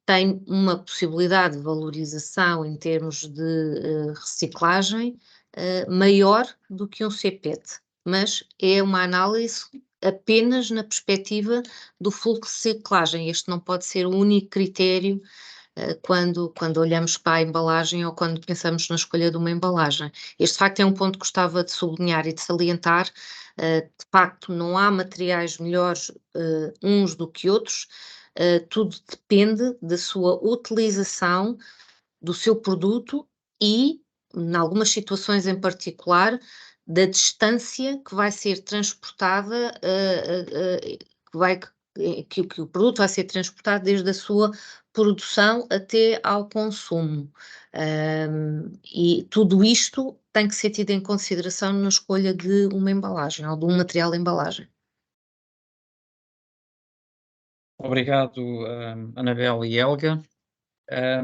tem uma possibilidade de valorização em termos de reciclagem maior do que um CPET, mas é uma análise apenas na perspectiva do fluxo de reciclagem. Este não pode ser o único critério quando olhamos para a embalagem ou quando pensamos na escolha de uma embalagem. Este, de facto, é um ponto que gostava de sublinhar e de salientar. De facto, não há materiais melhores uns do que outros, tudo depende da sua utilização, do seu produto e, em algumas situações em particular, da distância que vai ser transportada, que o produto vai ser transportado desde a sua produção até ao consumo. E tudo isto tem que ser tido em consideração na escolha de uma embalagem ou de um material de embalagem. Obrigado, Anabel e Helga.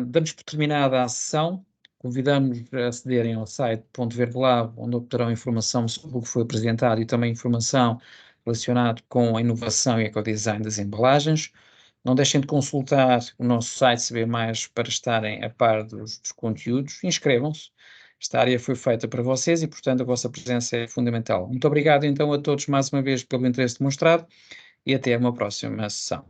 Damos por terminada a sessão. Convidamos a acederem ao site Ponto Verde Lab, onde obterão informação sobre o que foi apresentado e também informação relacionada com a inovação e ecodesign das embalagens. Não deixem de consultar o nosso site Saber Mais para estarem a par dos conteúdos. Inscrevam-se. Esta área foi feita para vocês e, portanto, a vossa presença é fundamental. Muito obrigado, então, a todos mais uma vez pelo interesse demonstrado e até uma próxima sessão.